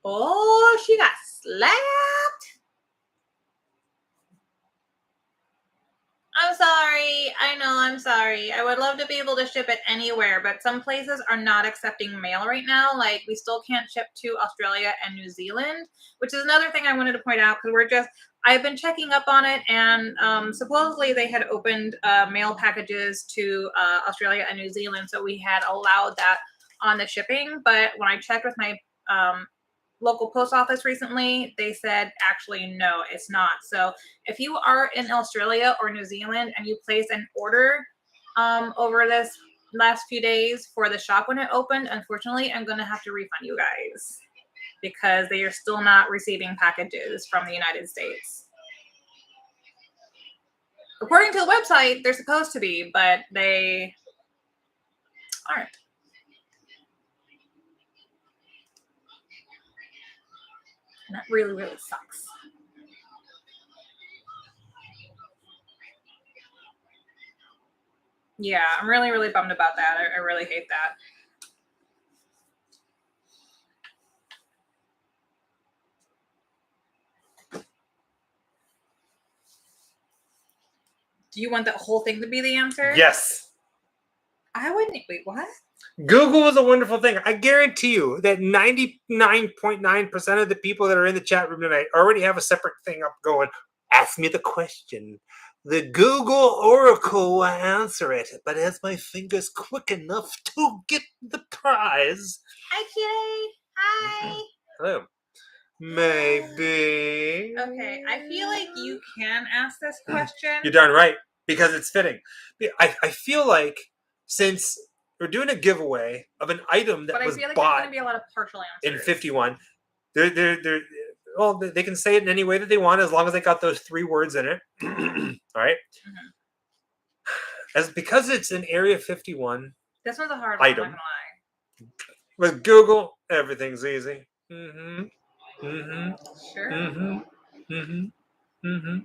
Oh, she got slapped. I'm sorry. I know, I'm sorry. I would love to be able to ship it anywhere, but some places are not accepting mail right now. Like, we still can't ship to Australia and New Zealand, which is another thing I wanted to point out because I've been checking up on it, and supposedly they had opened mail packages to Australia and New Zealand, so we had allowed that on the shipping. But when I checked with my local post office recently, they said actually no, it's not. So if you are in Australia or New Zealand and you place an order over this last few days for the shop when it opened, unfortunately I'm going to have to refund you guys because they are still not receiving packages from the United States. According to the website, they're supposed to be, but they aren't. And that really, really sucks. Yeah, I'm really, really bummed about that. I really hate that. Do you want the whole thing to be the answer? Yes. I wouldn't. Wait, what? Google is a wonderful thing. I guarantee you that 99.9% of the people that are in the chat room tonight already have a separate thing up going. Ask me the question. The Google Oracle will answer it. But is my fingers quick enough to get the prize? Hi, Kitty. Hi. Hello. Maybe. Okay, I feel like you can ask this question. You're darn right, because it's fitting. I feel like since we're doing a giveaway of an item that was bought there's going to be a lot of partial answers. in 51, they can say it in any way that they want as long as they got those 3 words in it. All right. Mm-hmm. Because it's an Area 51. This one's a hard one. Item. I'm not gonna lie. With Google, everything's easy. Mm-hmm. Mm-hmm. Sure. Mm-hmm. Mm-hmm. Mm-hmm.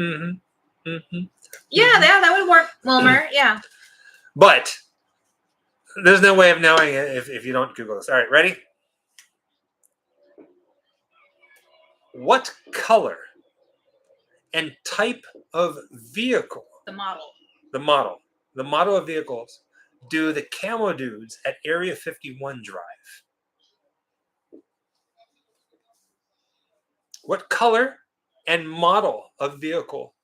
Mm-hmm. Mm-hmm. Yeah, that would work, Wilmer. Yeah. But there's no way of knowing it if you don't Google this. All right, ready? What color and type of vehicle? The model. The model of vehicles do the camo dudes at Area 51 drive? What color and model of vehicle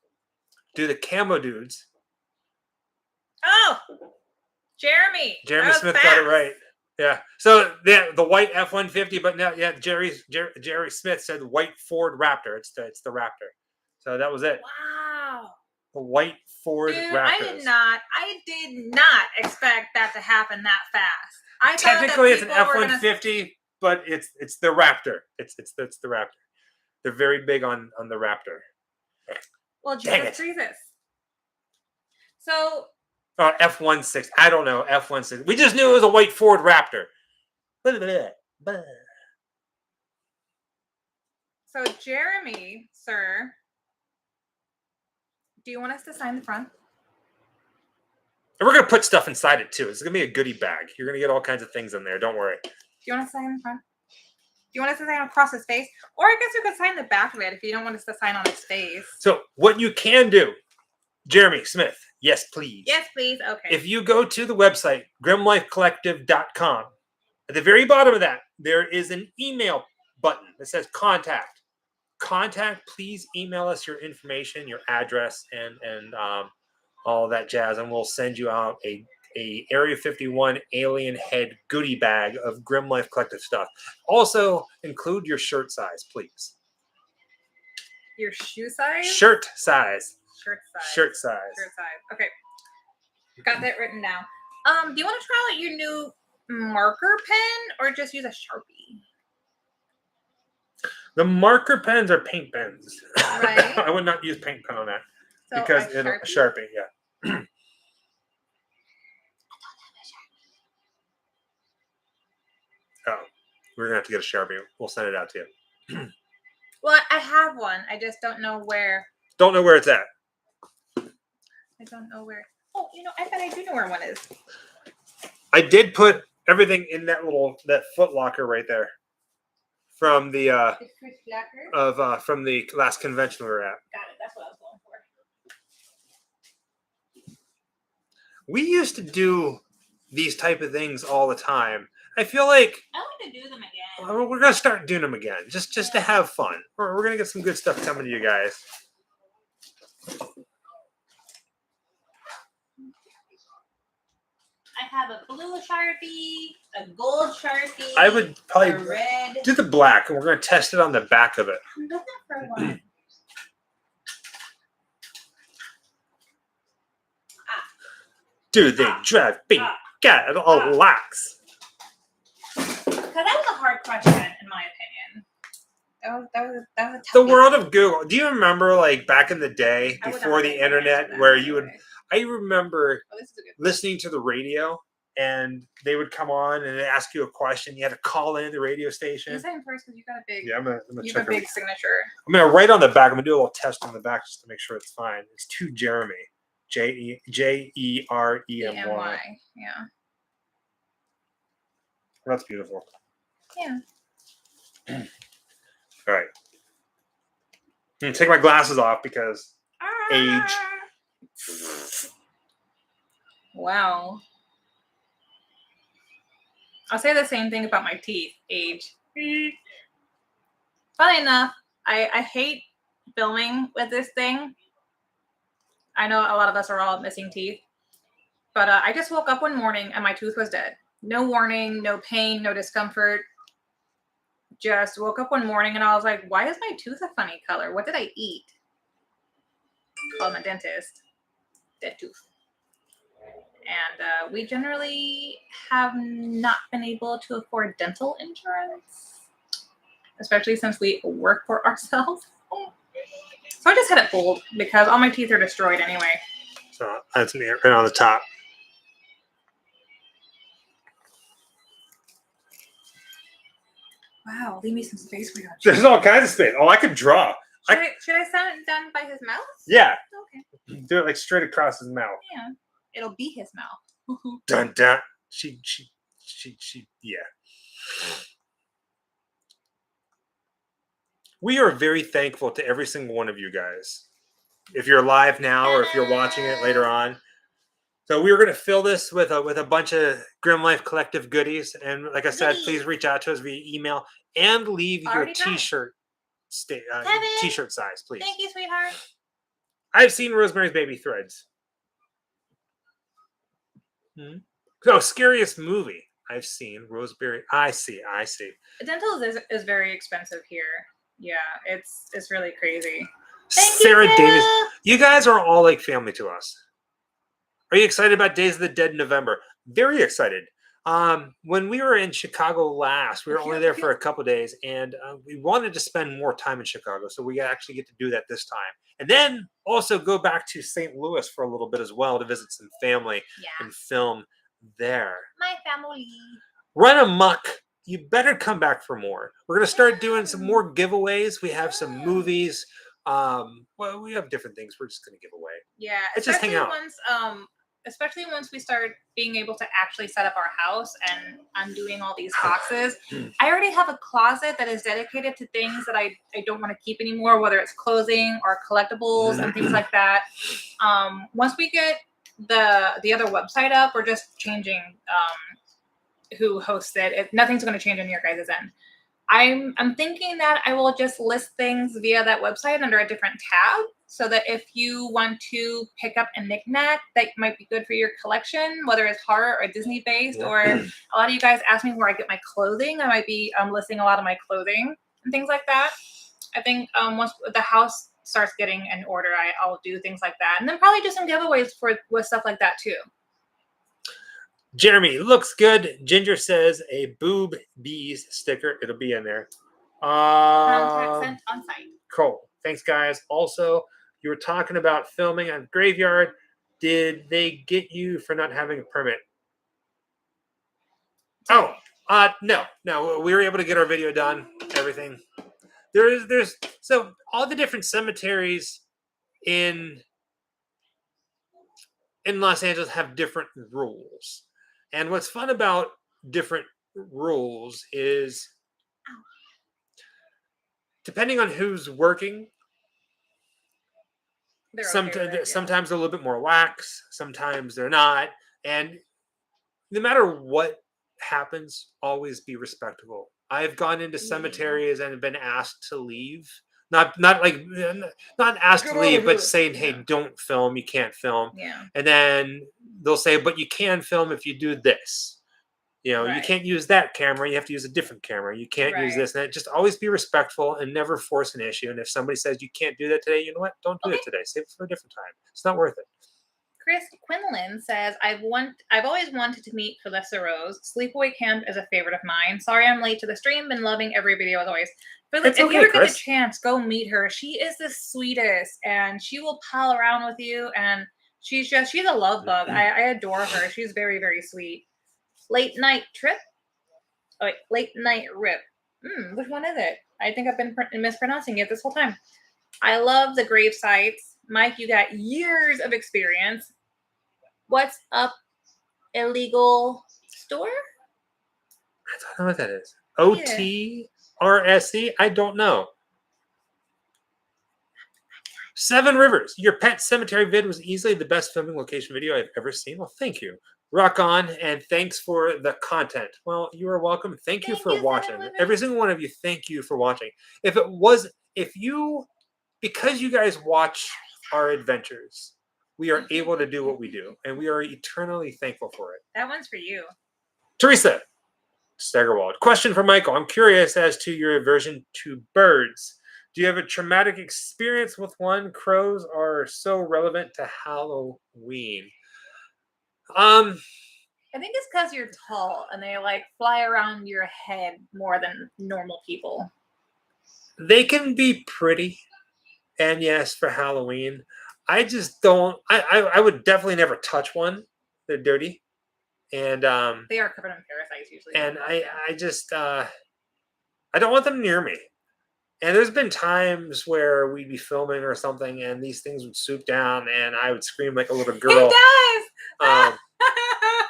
do the camo dudes. Oh, Jeremy Smith got it right. Yeah. So the white F-150, but now Jerry Smith said white Ford Raptor. It's the Raptor. So that was it. Wow. The white Ford Raptor. I did not expect that to happen that fast. Technically, it's an F-150, but it's the Raptor. It's the Raptor. They're very big on the Raptor. Well, Jesus freezes. So. F-16. I don't know. F-16. We just knew it was a white Ford Raptor. So, Jeremy, sir, do you want us to sign the front? And we're going to put stuff inside it, too. It's going to be a goodie bag. You're going to get all kinds of things in there. Don't worry. Do you want us to sign the front? Do you want us to sign across his face? Or I guess you could sign the back of it if you don't want us to sign on his face. So, what you can do, Jeremy Smith, yes, please. Yes, please. Okay. If you go to the website, grimmlifecollective.com, at the very bottom of that, there is an email button that says contact. Contact, please email us your information, your address, and all that jazz, and we'll send you out a Area 51 alien head goodie bag of Grimm Life Collective stuff. Also, include your shirt size, please. Your shoe size? Shirt size. Shirt size. Shirt size. Shirt size. Okay. Got that written down. Do you want to try out your new marker pen or just use a Sharpie? The marker pens are paint pens. Right. I would not use paint pen on that. So because it'll Sharpie, yeah. Oh, we're gonna have to get a Sharpie. We'll send it out to you. Well, I have one. I just don't know where. Don't know where it's at. I don't know where. Oh, I bet I do know where one is. I did put everything in that foot locker right there. From the from the last convention we were at. Got it. That's what I was going for. We used to do these type of things all the time. I feel like I want to do them again. We're gonna start doing them again, just to have fun. We're gonna get some good stuff coming to you guys. I have a blue Sharpie, a gold Sharpie. I would probably a red. Do the black, and we're going to test it on the back of it. I'm looking for one. Dude, they drive me. God, it all locks. Because that was a hard question, in my opinion. That was a tough The world of Google. Do you remember, like, back in the day, before the internet, where you would... I remember listening to the radio, and they would come on and ask you a question. You had to call in the radio station. You saying first because you got a big. Yeah, I'm gonna you check have a big signature. I'm gonna write on the back. I'm gonna do a little test on the back just to make sure it's fine. It's to Jeremy, Jeremy. Yeah. That's beautiful. Yeah. All right. I'm gonna take my glasses off because age. Wow. I'll say the same thing about my teeth. Age. Funny enough, I hate filming with this thing. I know a lot of us are all missing teeth. But I just woke up one morning and my tooth was dead. No warning, no pain, no discomfort. Just woke up one morning and I was like, why is my tooth a funny color? What did I eat? Called my dentist. Dead tooth. And we generally have not been able to afford dental insurance, especially since we work for ourselves. So I just had it pulled because all my teeth are destroyed anyway. So that's me right on the top. Wow, leave me some space for you. There's all kinds of space. Oh, I could draw. Should I send it done by his mouth? Yeah. Okay. Do it like straight across his mouth. Yeah. It'll be his mouth. Dun dun. She. Yeah. We are very thankful to every single one of you guys. If you're live now or if you're watching it later on. So we were going to fill this with a bunch of Grimm Life Collective goodies. And like I said, please reach out to us via email and leave your T-shirt T-shirt size, please. Thank you, sweetheart. I've seen Rosemary's Baby Threads. Oh, scariest movie I've seen. Rosemary. I see. Dental is very expensive here. Yeah, it's really crazy. Sarah Davis. You guys are all like family to us. Are you excited about Days of the Dead in November? Very excited. When we were in Chicago last, we were only there for a couple days, and we wanted to spend more time in Chicago, so we actually get to do that this time. And then also go back to St. Louis for a little bit as well to visit some family and film there. My family. Run amok. You better come back for more. We're going to start doing some more giveaways. We have some movies. Well, we have different things we're just going to give away. Yeah, it's just hang out. Especially once we start being able to actually set up our house and undoing all these boxes. I already have a closet that is dedicated to things that I don't want to keep anymore, whether it's clothing or collectibles and things like that. Once we get the other website up, we're just changing who hosts it. Nothing's going to change on your guys' end. I'm thinking that I will just list things via that website under a different tab, so that if you want to pick up a knickknack that might be good for your collection, whether it's horror or Disney based, or a lot of you guys ask me where I get my clothing, I might be listing a lot of my clothing and things like that. I think once the house starts getting in order, I'll do things like that, and then probably do some giveaways with stuff like that too. Jeremy, looks good. Ginger says a boob bees sticker. It'll be in there. Contact sent on site. Cool. Thanks, guys. Also, you were talking about filming on Graveyard. Did they get you for not having a permit? Oh, no. We were able to get our video done. Everything. There's so all the different cemeteries in Los Angeles have different rules. And what's fun about different rules is, depending on who's working, sometimes they're a little bit more lax, sometimes they're not. And no matter what happens, always be respectful. I've gone into cemeteries and been asked to leave. Not asked to leave, but saying, hey, don't film, you can't film. Yeah. And then they'll say, but you can film if you do this. You can't use that camera, you have to use a different camera. You can't use this. And just always be respectful and never force an issue. And if somebody says you can't do that today, you know what? Don't do it today. Save it for a different time. It's not worth it. Chris Quinlan says, I've always wanted to meet Felissa Rose. Sleepaway Camp is a favorite of mine. Sorry I'm late to the stream. Been loving every video as always. But if you ever get a chance, go meet her. She is the sweetest, and she will pal around with you. And she's a love bug. I adore her. She's very, very sweet. Late Night Trip. Oh, wait, Late Night Rip. Which one is it? I think I've been mispronouncing it this whole time. I love the grave sites. Mike, you got years of experience. What's up, illegal store? I don't know what that is. OTRSE? I don't know. Seven Rivers. Your pet cemetery vid was easily the best filming location video I've ever seen. Well, thank you. Rock on, and thanks for the content. Well, you are welcome. Thank you for watching. Every single one of you, thank you for watching. Because you guys watch our adventures, we are able to do what we do, and we are eternally thankful for it. That one's for you. Teresa Steigerwald. Question for Michael. I'm curious as to your aversion to birds. Do you have a traumatic experience with one? Crows are so relevant to Halloween. I think it's because you're tall and they fly around your head more than normal people. They can be pretty, and yes, for Halloween. I just don't. I would definitely never touch one. They're dirty, and they are covered in parasites usually. And I just I don't want them near me. And there's been times where we'd be filming or something, and these things would swoop down, and I would scream like a little girl. It does.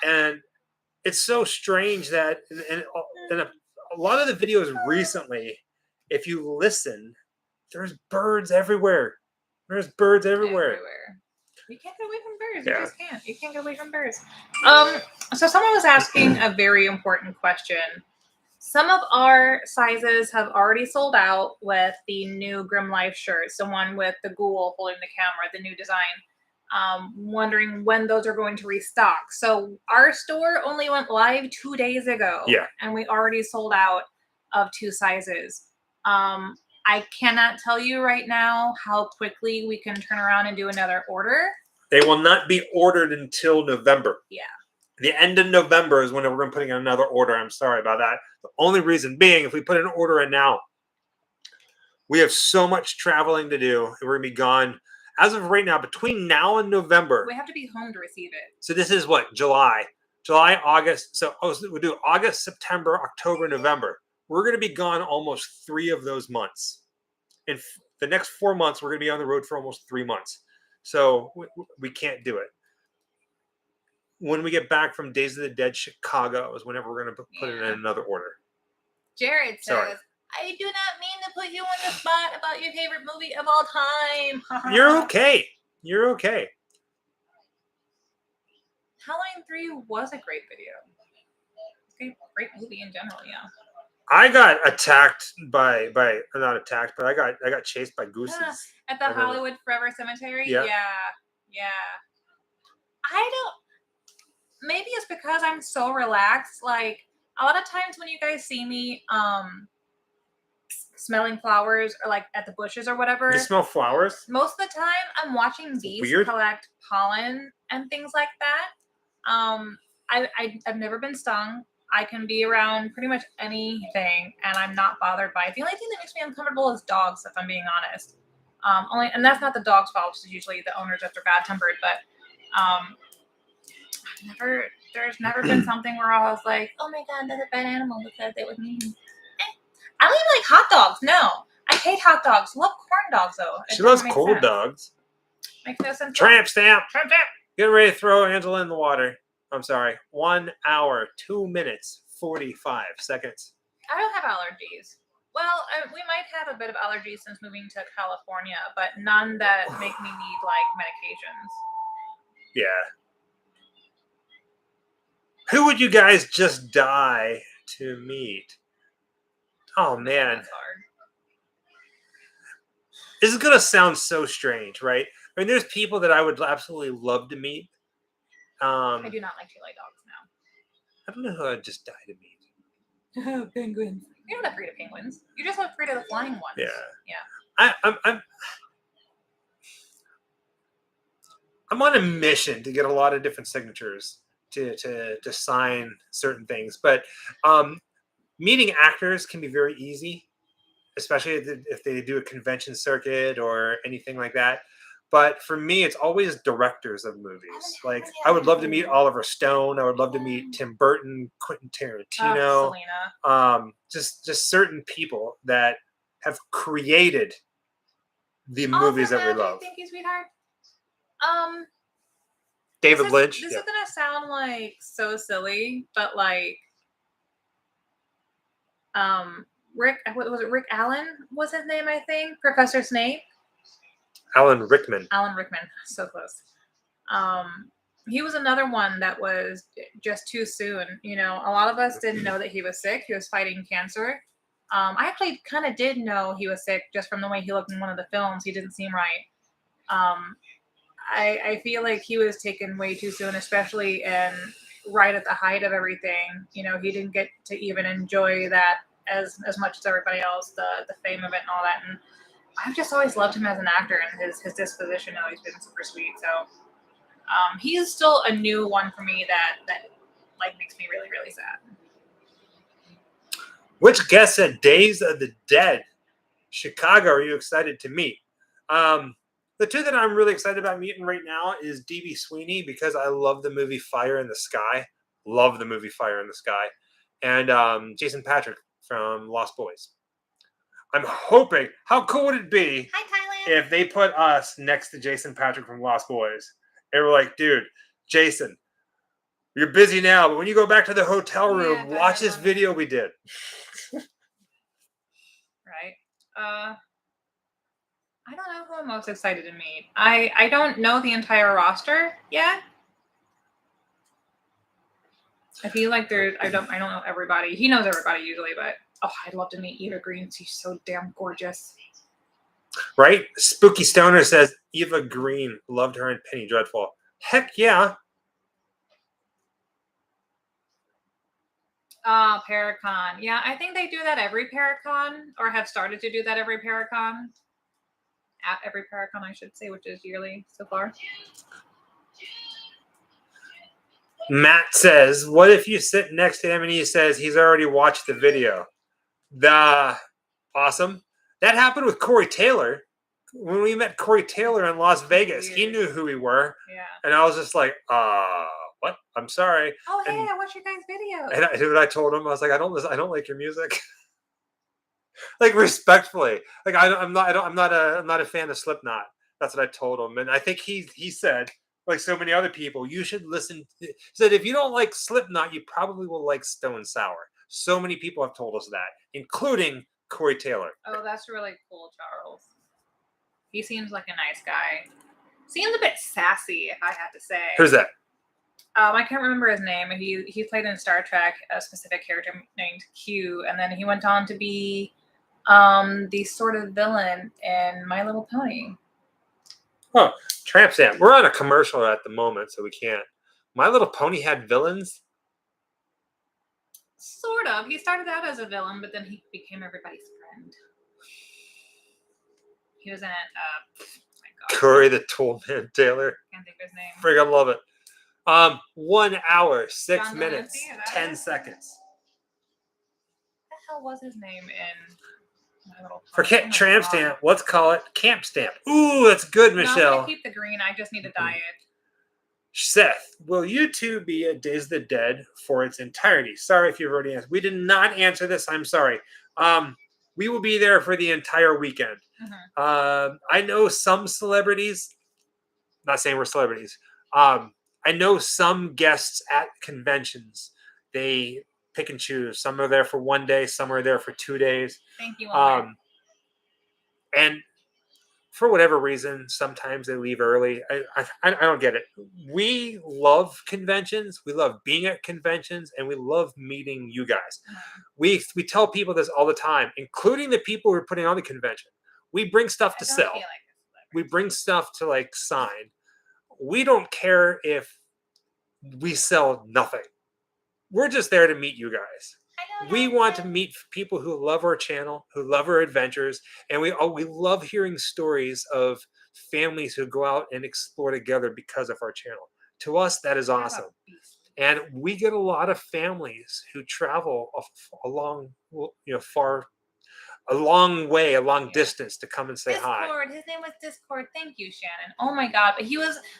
And it's so strange that, and a lot of the videos recently, if you listen, there's birds everywhere. There's birds everywhere. You can't get away from birds. You just can't. You can't get away from birds. So someone was asking a very important question. Some of our sizes have already sold out with the new Grimm Life shirts, the one with the ghoul holding the camera, the new design. Wondering when those are going to restock. So our store only went live 2 days ago. Yeah. And we already sold out of 2 sizes. I cannot tell you right now how quickly we can turn around and do another order. They will not be ordered until November. Yeah. The end of November is when we're going to put in another order. I'm sorry about that. The only reason being, if we put an order in now, we have so much traveling to do. We're going to be gone. As of right now, between now and November. We have to be home to receive it. So this is what? July, August. So we'll do August, September, October, November. We're going to be gone almost 3 of those months. In the next 4 months, we're going to be on the road for almost 3 months. So we can't do it. When we get back from Days of the Dead Chicago is whenever we're going to put in another order. Jared says, I do not mean to put you on the spot about your favorite movie of all time. You're okay. You're okay. Halloween 3 was a great video. It's a great movie in general, yeah. I got attacked by not attacked, but I got chased by gooses. At the Hollywood Forever Cemetery? Yeah. Yeah. I don't, maybe it's because I'm so relaxed. Like, a lot of times when you guys see me smelling flowers or like at the bushes or whatever. You smell flowers? Most of the time I'm watching bees collect pollen and things like that. I've never been stung. I can be around pretty much anything and I'm not bothered by it. The only thing that makes me uncomfortable is dogs, if I'm being honest. And that's not the dog's fault, it's usually the owners if they're bad tempered, but there's never been something where I was like, oh my god, that's a bad animal because they would mean. I don't even like hot dogs. No, I hate hot dogs. Love corn dogs though. She loves cold dogs. Makes no sense. Tramp stamp. Getting ready to throw Angela in the water. I'm sorry. 1 hour, 2 minutes, 45 seconds. I don't have allergies. Well, we might have a bit of allergies since moving to California, but none that make me need like medications. Yeah. Who would you guys just die to meet? Oh, man. That's hard. This is going to sound so strange, right? I mean, there's people that I would absolutely love to meet. I do not like to like dogs now. I don't know who I'd just die to meet. Penguins. You're not afraid of penguins. You're just afraid of the flying ones. Yeah. I'm on a mission to get a lot of different signatures to sign certain things, but meeting actors can be very easy, especially if they do a convention circuit or anything like that. But for me, it's always directors of movies. Like, I would love to meet Oliver Stone. I would love to meet Tim Burton, Quentin Tarantino. Selena. Just certain people that have created the movies that we love. Thank you, sweetheart. David Lynch. This is gonna sound like so silly, but like, Rick Allen was his name, I think. Professor Snape. Alan Rickman. So close. He was another one that was just too soon. You know, a lot of us didn't know that he was sick. He was fighting cancer. I actually kind of did know he was sick just from the way he looked in one of the films. He didn't seem right. I feel like he was taken way too soon, especially right at the height of everything. You know, he didn't get to even enjoy that as much as everybody else, the fame of it and all that. And I've just always loved him as an actor, and his disposition always been super sweet. So he's still a new one for me that like makes me really, really sad. Which guests at Days of the Dead Chicago are you excited to meet? The two that I'm really excited about meeting right now is D.B. Sweeney, because I love the movie Fire in the Sky. Love the movie Fire in the Sky. And Jason Patrick from Lost Boys. I'm hoping, how cool would it be if they put us next to Jason Patrick from Lost Boys? And we're like, dude, Jason, you're busy now, but when you go back to the hotel room, watch this video we did. Right. I don't know who I'm most excited to meet. I don't know the entire roster yet. I feel like I don't know everybody. He knows everybody usually, but I'd love to meet Eva Green. She's so damn gorgeous. Right? Spooky Stoner says Eva Green loved her in Penny Dreadful. Heck yeah. Paracon. Yeah, I think they do that every Paracon, or have started to do that every Paracon. At every Paracon, I should say, which is yearly so far. Matt says, what if you sit next to him and he says he's already watched the video? Awesome. That happened with Corey Taylor. When we met Corey Taylor in Las Vegas, he knew who we were. Yeah. And I was just like, what? I'm sorry. Oh, hey, I watched your guys' video. And I told him, I was like, I don't like your music. Like, respectfully. Like, I'm not a fan of Slipknot. That's what I told him. And I think he said, like so many other people, you should listen. He said, if you don't like Slipknot, you probably will like Stone Sour. So many people have told us that, including Corey Taylor. Oh, that's really cool, Charles. He seems like a nice guy. Seems a bit sassy, if I had to say. Who's that? I can't remember his name. He played in Star Trek a specific character named Q, and then he went on to be the sort of villain in My Little Pony. Oh, Tramp Stamp. We're on a commercial at the moment, so we can't. My Little Pony had villains? Sort of. He started out as a villain, but then he became everybody's friend. He was in it. Oh my God. Curry the Toolman Taylor. Can't think of his name. Friggin' love it. 1 hour, 6 minutes, 10 seconds. What the hell was his name in My Little Pony? Forget Tramp Stamp. Let's call it Camp Stamp. Ooh, that's good, Michelle. No, I'm gonna keep the green. I just need a diet. Seth, will you two be at Days of the Dead for its entirety? Sorry if you've already answered. We did not answer this. I'm sorry. We will be there for the entire weekend. Mm-hmm. I know some celebrities. Not saying we're celebrities. I know some guests at conventions. They pick and choose. Some are there for 1 day. Some are there for 2 days. Thank you. And for whatever reason, sometimes they leave early. I don't get it. We love conventions. We love being at conventions, and we love meeting you guys. We tell people this all the time, including the people who are putting on the convention. We bring stuff to sell. We bring stuff to like sign. We don't care if we sell nothing. We're just there to meet you guys. We want to meet people who love our channel, who love our adventures, and we love hearing stories of families who go out and explore together because of our channel. To us, that is awesome. And we get a lot of families who travel a long distance to come and say hi. Discord. His name was Discord. Thank you, Shannon. Oh my God. But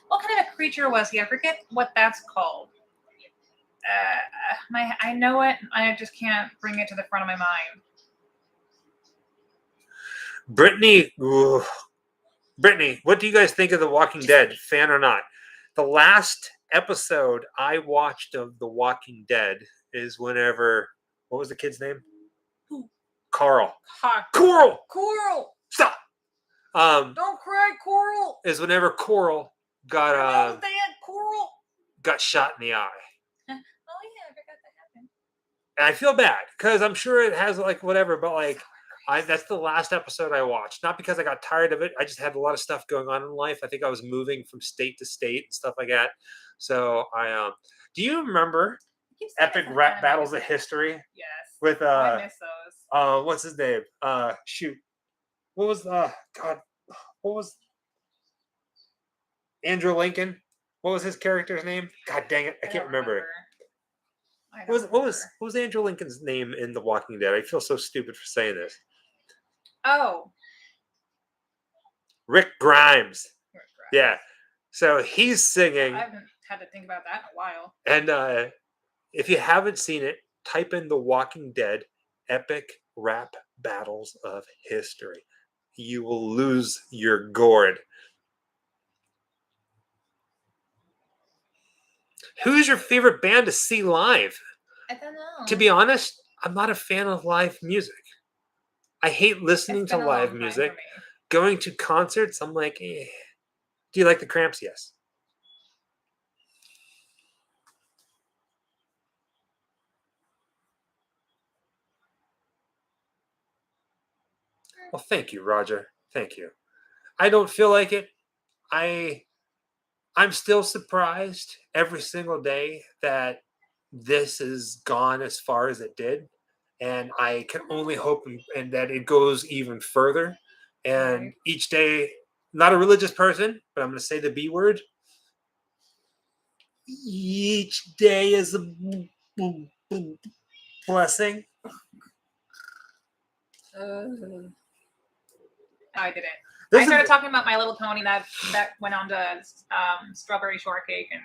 what kind of a creature was he? I forget what that's called. I know it. I just can't bring it to the front of my mind. Brittany, what do you guys think of The Walking Dead? Fan or not? The last episode I watched of The Walking Dead is whenever, what was the kid's name? Who? Carl. Coral. Stop. Don't cry, Coral. Is whenever Coral got shot in the eye. And I feel bad because I'm sure it has like whatever, but like that's the last episode I watched. Not because I got tired of it. I just had a lot of stuff going on in life. I think I was moving from state to state and stuff like that. So do you remember Epic Rap Battles of History? Yes. With I miss those. What's his name? What was Andrew Lincoln? What was his character's name? God dang it, I can't remember it. What was Andrew Lincoln's name in The Walking Dead? I feel so stupid for saying this. Oh. Rick Grimes. Yeah. So he's singing. I haven't had to think about that in a while. And if you haven't seen it, type in The Walking Dead Epic Rap Battles of History. You will lose your gourd. Who's your favorite band to see live? I don't know. To be honest, I'm not a fan of live music. I hate listening to live music. Going to concerts, I'm like, eh. Do you like the Cramps? Yes. Well, thank you, Roger. Thank you. I don't feel like it. I'm still surprised every single day that this has gone as far as it did. And I can only hope and that it goes even further. And each day, not a religious person, but I'm going to say the B word. Each day is a blessing. I did it. I started talking about My Little Pony that went on to Strawberry Shortcake and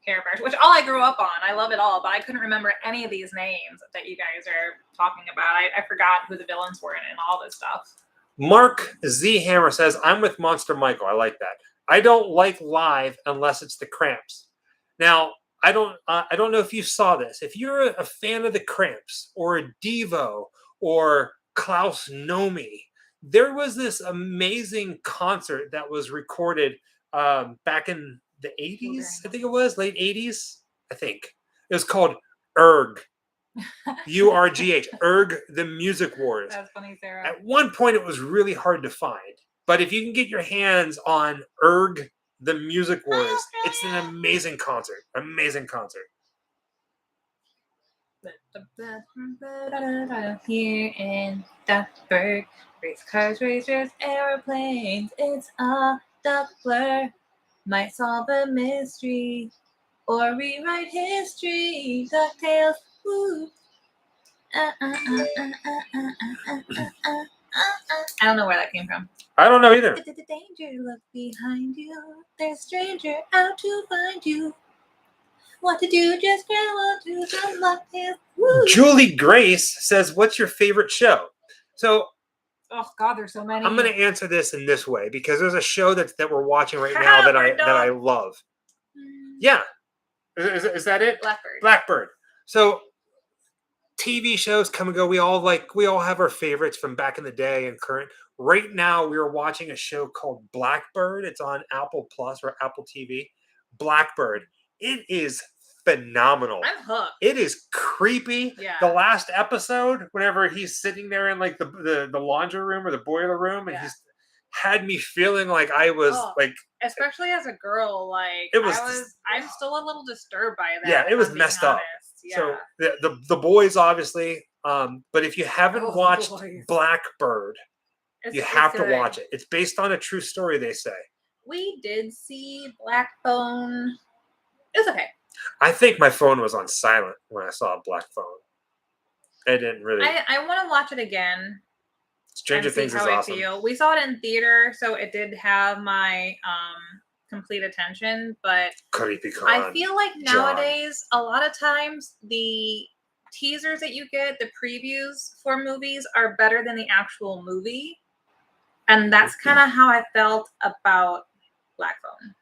Care Bears, which all I grew up on. I love it all, but I couldn't remember any of these names that you guys are talking about. I forgot who the villains were and all this stuff. Mark Z Hammer says, "I'm with Monster Michael. I like that. I don't like live unless it's the Cramps." Now, I don't know if you saw this. If you're a fan of the Cramps or a Devo or Klaus Nomi, there was this amazing concert that was recorded back in the 80s. I think it was late 80s. I think it was called URGH. URGH, URGH, the Music Wars. That's funny, Sarah. At one point, it was really hard to find, but if you can get your hands on URGH, the Music Wars, it's an amazing concert. Amazing concert. Here in Duckburg, race cars, racers, airplanes, it's a duck blur. Might solve a mystery or rewrite history. DuckTales, woo. I don't know where that came from. I don't know either. The danger, look behind you. There's a stranger out to find you. What to do? Just grab onto the DuckTales. Julie Grace says, "What's your favorite show?" So, oh God, there's so many. I'm going to answer this in this way because there's a show that we're watching right now that I love. Yeah, is that it? Blackbird. Blackbird. So, TV shows come and go. We all have our favorites from back in the day and current. Right now, we are watching a show called Blackbird. It's on Apple Plus or Apple TV. Blackbird. It is phenomenal. I'm hooked. It is creepy. Yeah. The last episode, whenever he's sitting there in like the laundry room or the boiler room, and he's had me feeling like I was like, especially as a girl, like I'm still a little disturbed by that. Yeah, it was messed up. Yeah. So the boys obviously, but if you haven't watched Blackbird, you have to watch it. It's based on a true story, they say. We did see Blackbone. It was okay. I think my phone was on silent when I saw Black Phone. I didn't really. I want to watch it again. Stranger Things is awesome. We saw it in theater, so it did have my complete attention. But creepy I feel like nowadays, a lot of times, the teasers that you get, the previews for movies, are better than the actual movie, and that's kind of how I felt about Black Phone.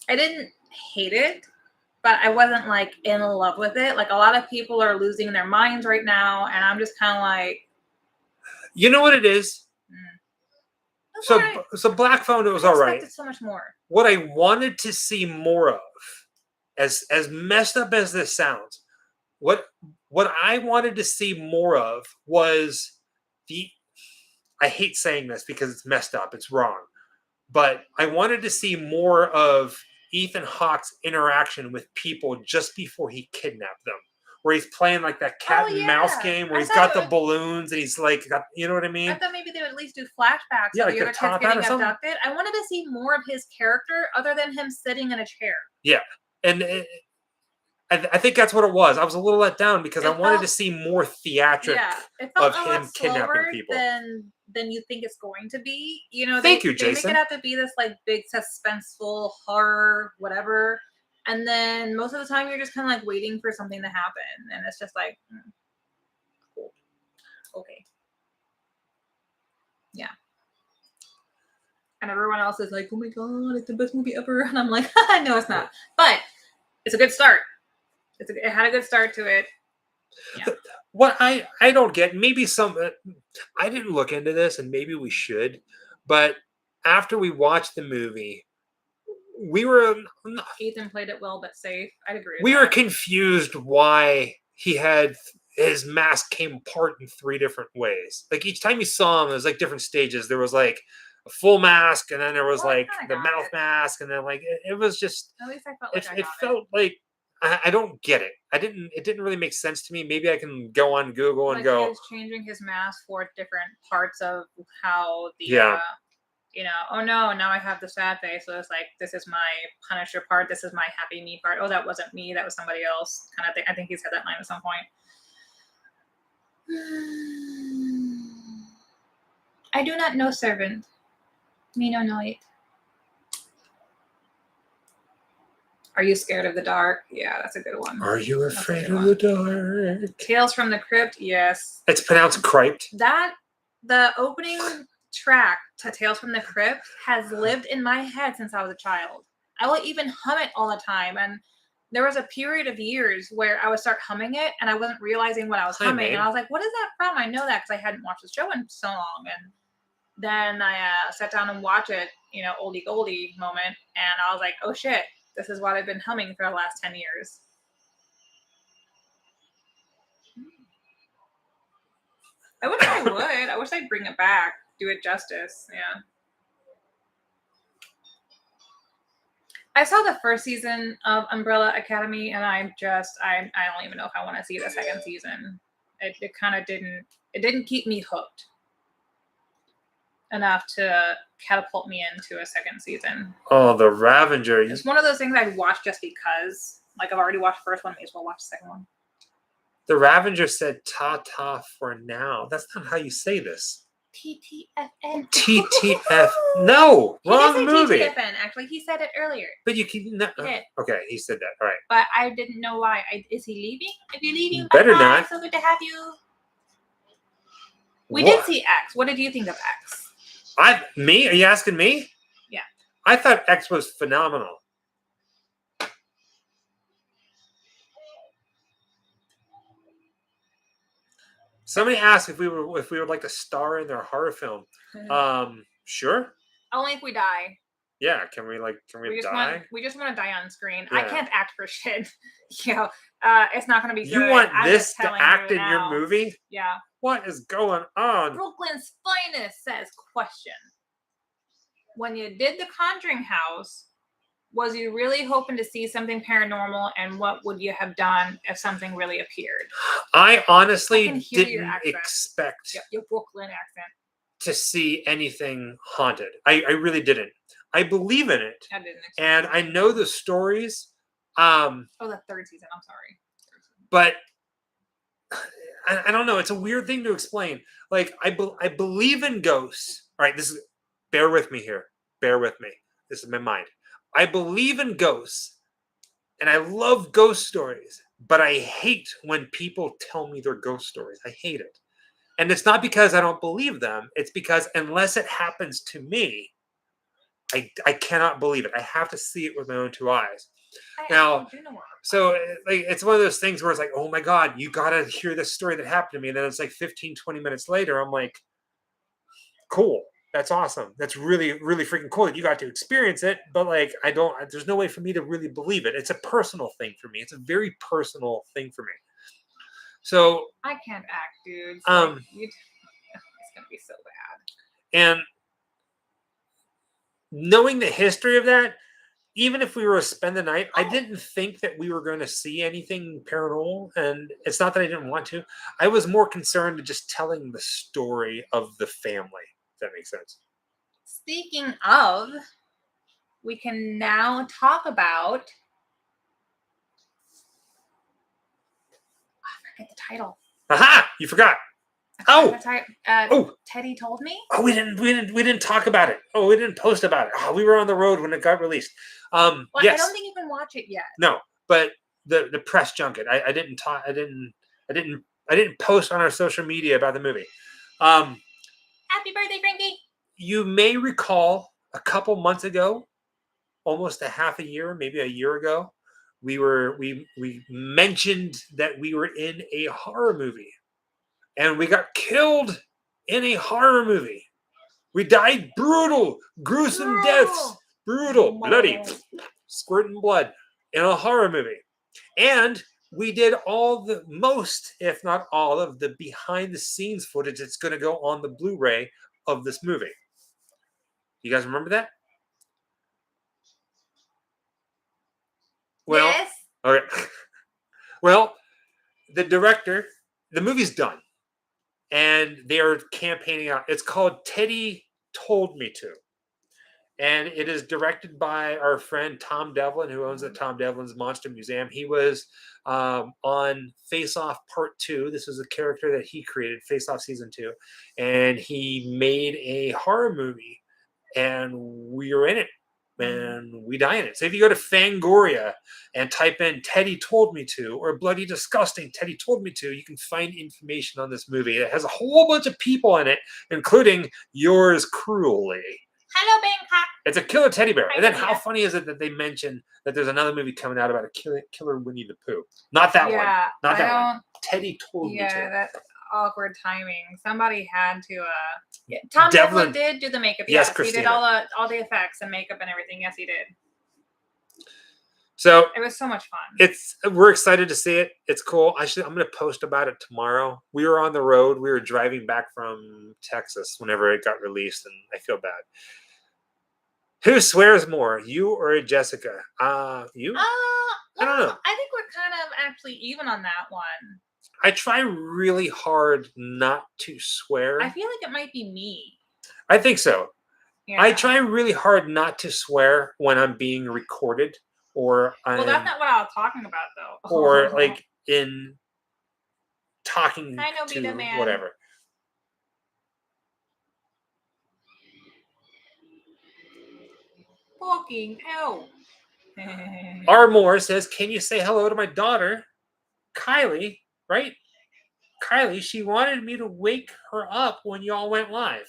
I didn't hate it, but I wasn't like in love with it. Like a lot of people are losing their minds right now, and I'm just kind of like, you know what it is? So Black Phone, it was all right. So much more. What I wanted to see more of, as messed up as this sounds, what I wanted to see more of was I hate saying this because it's messed up, it's wrong, but I wanted to see more of Ethan Hawke's interaction with people just before he kidnapped them, where he's playing like that cat and mouse game where he's got the balloons and he's like, you know what I mean? I thought maybe they would at least do flashbacks of the other kids getting abducted. I wanted to see more of his character other than him sitting in a chair. Yeah, and I think that's what it was. I was a little let down because I wanted to see more theatric of him kidnapping people. Than you think it's going to be. You know, Thank you, Jason. Jason. They make it out to be this like big suspenseful horror, whatever. And then most of the time you're just kind of like waiting for something to happen. And it's just like, cool. Okay. Yeah. And everyone else is like, oh my God, it's the best movie ever. And I'm like, no, it's not. But it's a good start. It had a good start to it. Yeah. What I don't get, maybe I didn't look into this, and maybe we should, but after we watched the movie, we were... Ethan played it well, but safe. I'd agree with we were confused why he had his mask came apart in 3 different ways. Like each time you saw him, there was like different stages. There was like a full mask, and then there was like the mouth mask, and then like it was just. At least I felt like it felt like I don't get it. It didn't really make sense to me. Maybe I can go on Google and go. He was changing his mask for different parts of how the. Oh no, now I have the sad face. So it's like, this is my Punisher part. This is my happy me part. Oh, that wasn't me. That was somebody else. Kind of thing. I think he said that line at some point. I do not know servant. Me no know it. Are you scared of the dark? Yeah, that's a good one. Are you afraid of the dark? Tales from the Crypt, yes. It's pronounced crypt. The opening track to Tales from the Crypt has lived in my head since I was a child. I will even hum it all the time. And there was a period of years where I would start humming it and I wasn't realizing what I was humming. And I was like, what is that from? I know that because I hadn't watched the show in so long. And then I sat down and watched it, oldie goldie moment. And I was like, oh shit, this is what I've been humming for the last 10 years. I wish I would. I wish I'd bring it back. Do it justice. Yeah. I saw the first season of Umbrella Academy and I don't even know if I want to see the second season. It kind of didn't keep me hooked enough to catapult me into a second season. Oh, the Ravager. It's one of those things I'd watch just because. Like, I've already watched the first one, may as well watch the second one. The Ravager said ta-ta for now. That's not how you say this. TTFN. TTF. No, wrong movie. TTFN. Actually, he said it earlier. But you can. No, okay, he said that. All right. But I didn't know why. Is he leaving? If you're leaving, better not. So good to have you. We did see X. What did you think of X? Me? Are you asking me? Yeah. I thought X was phenomenal. Somebody asked if we would like to star in their horror film. Sure. Only if we die. Yeah, can we die? We just want to die on screen. Yeah. I can't act for shit. It's not going to be. You want this to act in your movie? Yeah. What is going on? Brooklyn's Finest says, question. When you did The Conjuring House, was you really hoping to see something paranormal, and what would you have done if something really appeared? I honestly didn't expect your Brooklyn accent to see anything haunted. I really didn't. I believe in it. I didn't expect and I know the stories. The third season. I'm sorry. But I don't know. It's a weird thing to explain. Like, I believe in ghosts. All right, bear with me here. Bear with me. This is my mind. I believe in ghosts, and I love ghost stories, but I hate when people tell me they're ghost stories. I hate it. And it's not because I don't believe them. It's because unless it happens to me, I cannot believe it. I have to see it with my own 2 eyes. So it's one of those things where it's like, oh my God, you got to hear this story that happened to me. And then it's like 15, 20 minutes later, I'm like, cool. That's awesome. That's really, really freaking cool that you got to experience it. But like, there's no way for me to really believe it. It's a personal thing for me. It's a very personal thing for me. So I can't act, dude. It's going to be so bad. And knowing the history of that, even if we were to spend the night, I didn't think that we were going to see anything paranormal. And it's not that I didn't want to. I was more concerned with just telling the story of the family. If that makes sense. Speaking of, we can now talk about. I forget the title. Aha! You forgot. Teddy told me. Oh, we didn't talk about it. Oh, we didn't post about it. Oh, we were on the road when it got released. Well, yes. I don't think you can watch it yet. No, but the press junket. I didn't post on our social media about the movie. Happy birthday, Frankie. You may recall a couple months ago, almost a half a year, maybe a year ago, we mentioned that we were in a horror movie. And we got killed in a horror movie. We died brutal, gruesome deaths. Brutal, bloody, squirting blood in a horror movie. And we did most, if not all, of the behind-the-scenes footage that's going to go on the Blu-ray of this movie. You guys remember that? Well, yes. Okay. Well, the director, the movie's done, and they are campaigning out. It's called Teddy Told Me To. And it is directed by our friend Tom Devlin, who owns the Tom Devlin's Monster Museum. He was on Face Off Part 2. This was a character that he created, Face Off Season 2. And he made a horror movie, and we were in it, and we die in it. So if you go to Fangoria and type in Teddy Told Me To or Bloody Disgusting Teddy Told Me To, you can find information on this movie. It has a whole bunch of people in it, including yours cruelly. Hello, Bangkok. It's a killer teddy bear. And then how funny is it that they mention that there's another movie coming out about a killer Winnie the Pooh? Not that one. Not that one. Teddy Told Me To. Yeah, that's awkward timing. Somebody had to. Tom Devlin did do the makeup. Yes, Christina. He did all the effects and makeup and everything. Yes, he did. So it was so much fun. We're excited to see it. It's cool. I'm going to post about it tomorrow. We were on the road. We were driving back from Texas whenever it got released, and I feel bad. Who swears more, you or Jessica? You? I don't know. I think we're kind of actually even on that one. I try really hard not to swear. I feel like it might be me. I think so. Yeah. I try really hard not to swear when I'm being recorded, or well, that's not what I was talking about, though. Or like in talking to whatever. Fucking hell. R. Moore says, can you say hello to my daughter, Kylie, right? Kylie, she wanted me to wake her up when y'all went live.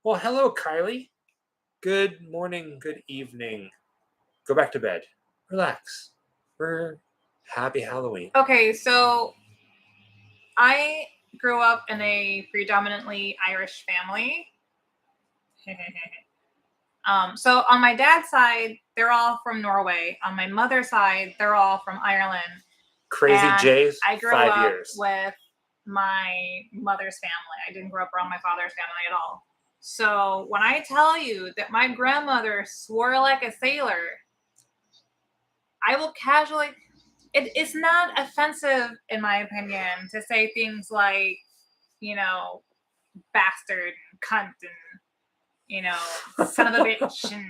Well, hello, Kylie. Good morning, good evening. Go back to bed. Relax. Happy Halloween. Okay, so I grew up in a predominantly Irish family. So on my dad's side, they're all from Norway. On my mother's side, they're all from Ireland. Crazy J's. I grew up with my mother's family. I didn't grow up around my father's family at all. So when I tell you that my grandmother swore like a sailor, I will casually. It's not offensive, in my opinion, to say things like, bastard, cunt, and son of a bitch, and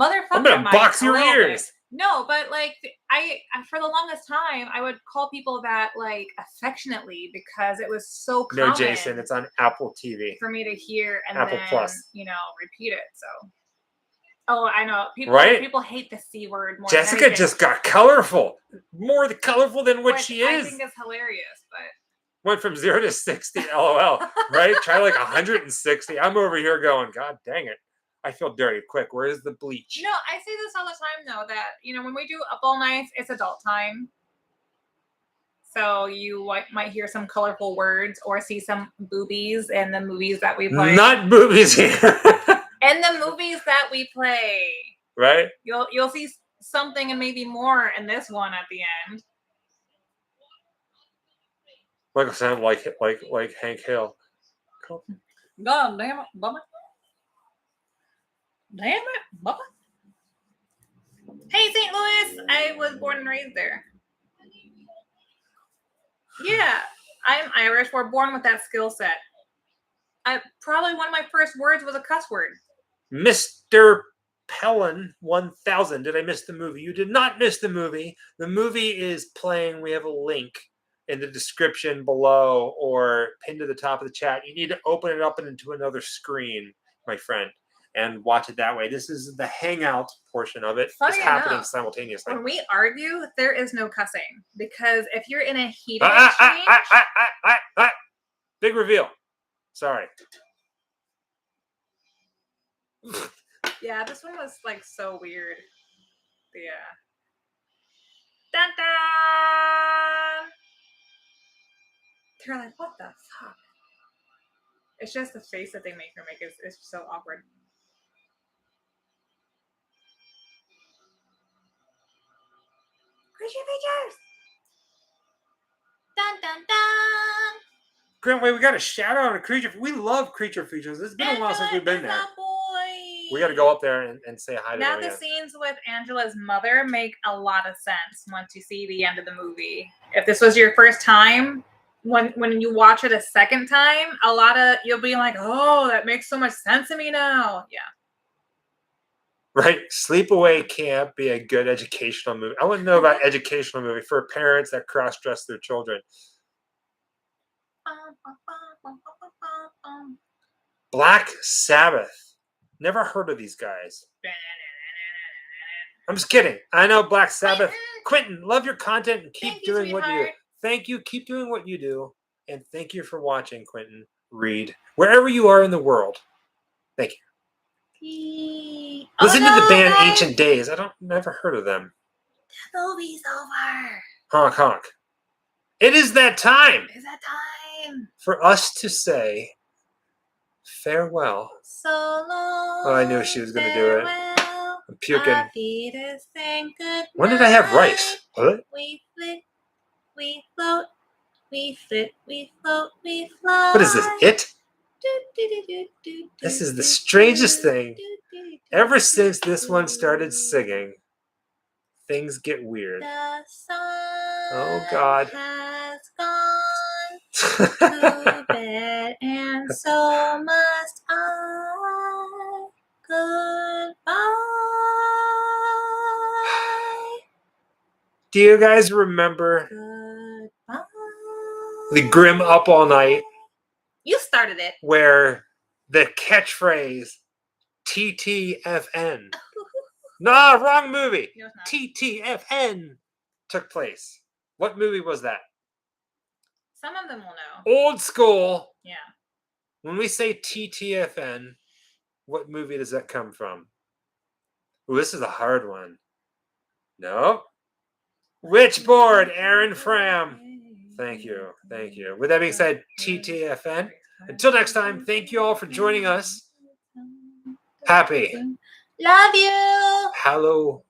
motherfucker. I'm gonna box your ears. No, but I for the longest time I would call people that affectionately because it was so common. No, Jason, it's on Apple TV for me to hear and Apple then Plus. Repeat it. So, I know people hate the C word more. Jessica just got colorful, more colorful than what she is. I think it's hilarious, but. Went from 0 to 60, LOL, right? Try 160. I'm over here going, God dang it. I feel dirty. Quick, where is the bleach? No, I say this all the time, though, that, when we do Up All Nights, it's adult time. So you might hear some colorful words or see some boobies in the movies that we play. Not boobies here. In the movies that we play. Right? You'll see something and maybe more in this one at the end. Like I sound like Hank Hill. Cool. God damn it, Bubba. Damn it, Bubba. Hey, St. Louis. I was born and raised there. Yeah, I'm Irish. We're born with that skill set. Probably one of my first words was a cuss word. Mr. Pellin 1000. Did I miss the movie? You did not miss the movie. The movie is playing. We have a link in the description below or pinned to the top of the chat. You need to open it up into another screen, my friend, and watch it that way. This is the hangout portion of it. It's happening simultaneously. When we argue, there is no cussing because if you're in a heated exchange... Big reveal. Sorry. Yeah, this one was so weird. Yeah. Dun dun! They're like, what the fuck? It's just the face that they make her make. It's so awkward. Where's your pictures? Dun, dun, dun. Grimm, wait, we got a shout out on a creature. We love creature features. It's been a while since we've been there. We got to go up there and say hi to them. Now the scenes with Angela's mother make a lot of sense once you see the end of the movie. If this was your first time, when you watch it a second time, you'll be like, oh, that makes so much sense to me now. Yeah. Right? Sleepaway can't be a good educational movie. I wouldn't know about educational movie for parents that cross-dress their children. Black Sabbath. Never heard of these guys. I'm just kidding. I know Black Sabbath. Quentin, love your content and keep doing what you do. Thank you. Keep doing what you do. And thank you for watching, Quentin Reed. Wherever you are in the world. Thank you. Listen to the band Ancient Days. Never heard of them. The movie's over. Honk, honk. It is that time. It's that time. For us to say farewell. So long. Oh, I knew she was going to do it. I'm puking. When did I I have rice? What? We flit, we float, we flit, we float, we fly. What is this? It? This is the strangest thing. Ever since this one started singing, things get weird. The sun oh God. has gone to bed, and so must I. Goodbye. Do you guys remember Goodbye. the Grimm Up All Night? You started it. Where the catchphrase TTFN. Nah, wrong movie. No, TTFN took place. What movie was that? Some of them will know. Old school. Yeah. When we say TTFN, what movie does that come from? Ooh, this is a hard one. No. Witchboard, Aaron Fram. Thank you. Thank you. With that being said, TTFN. Until next time, thank you all for joining us. Happy. Love you. Halloween.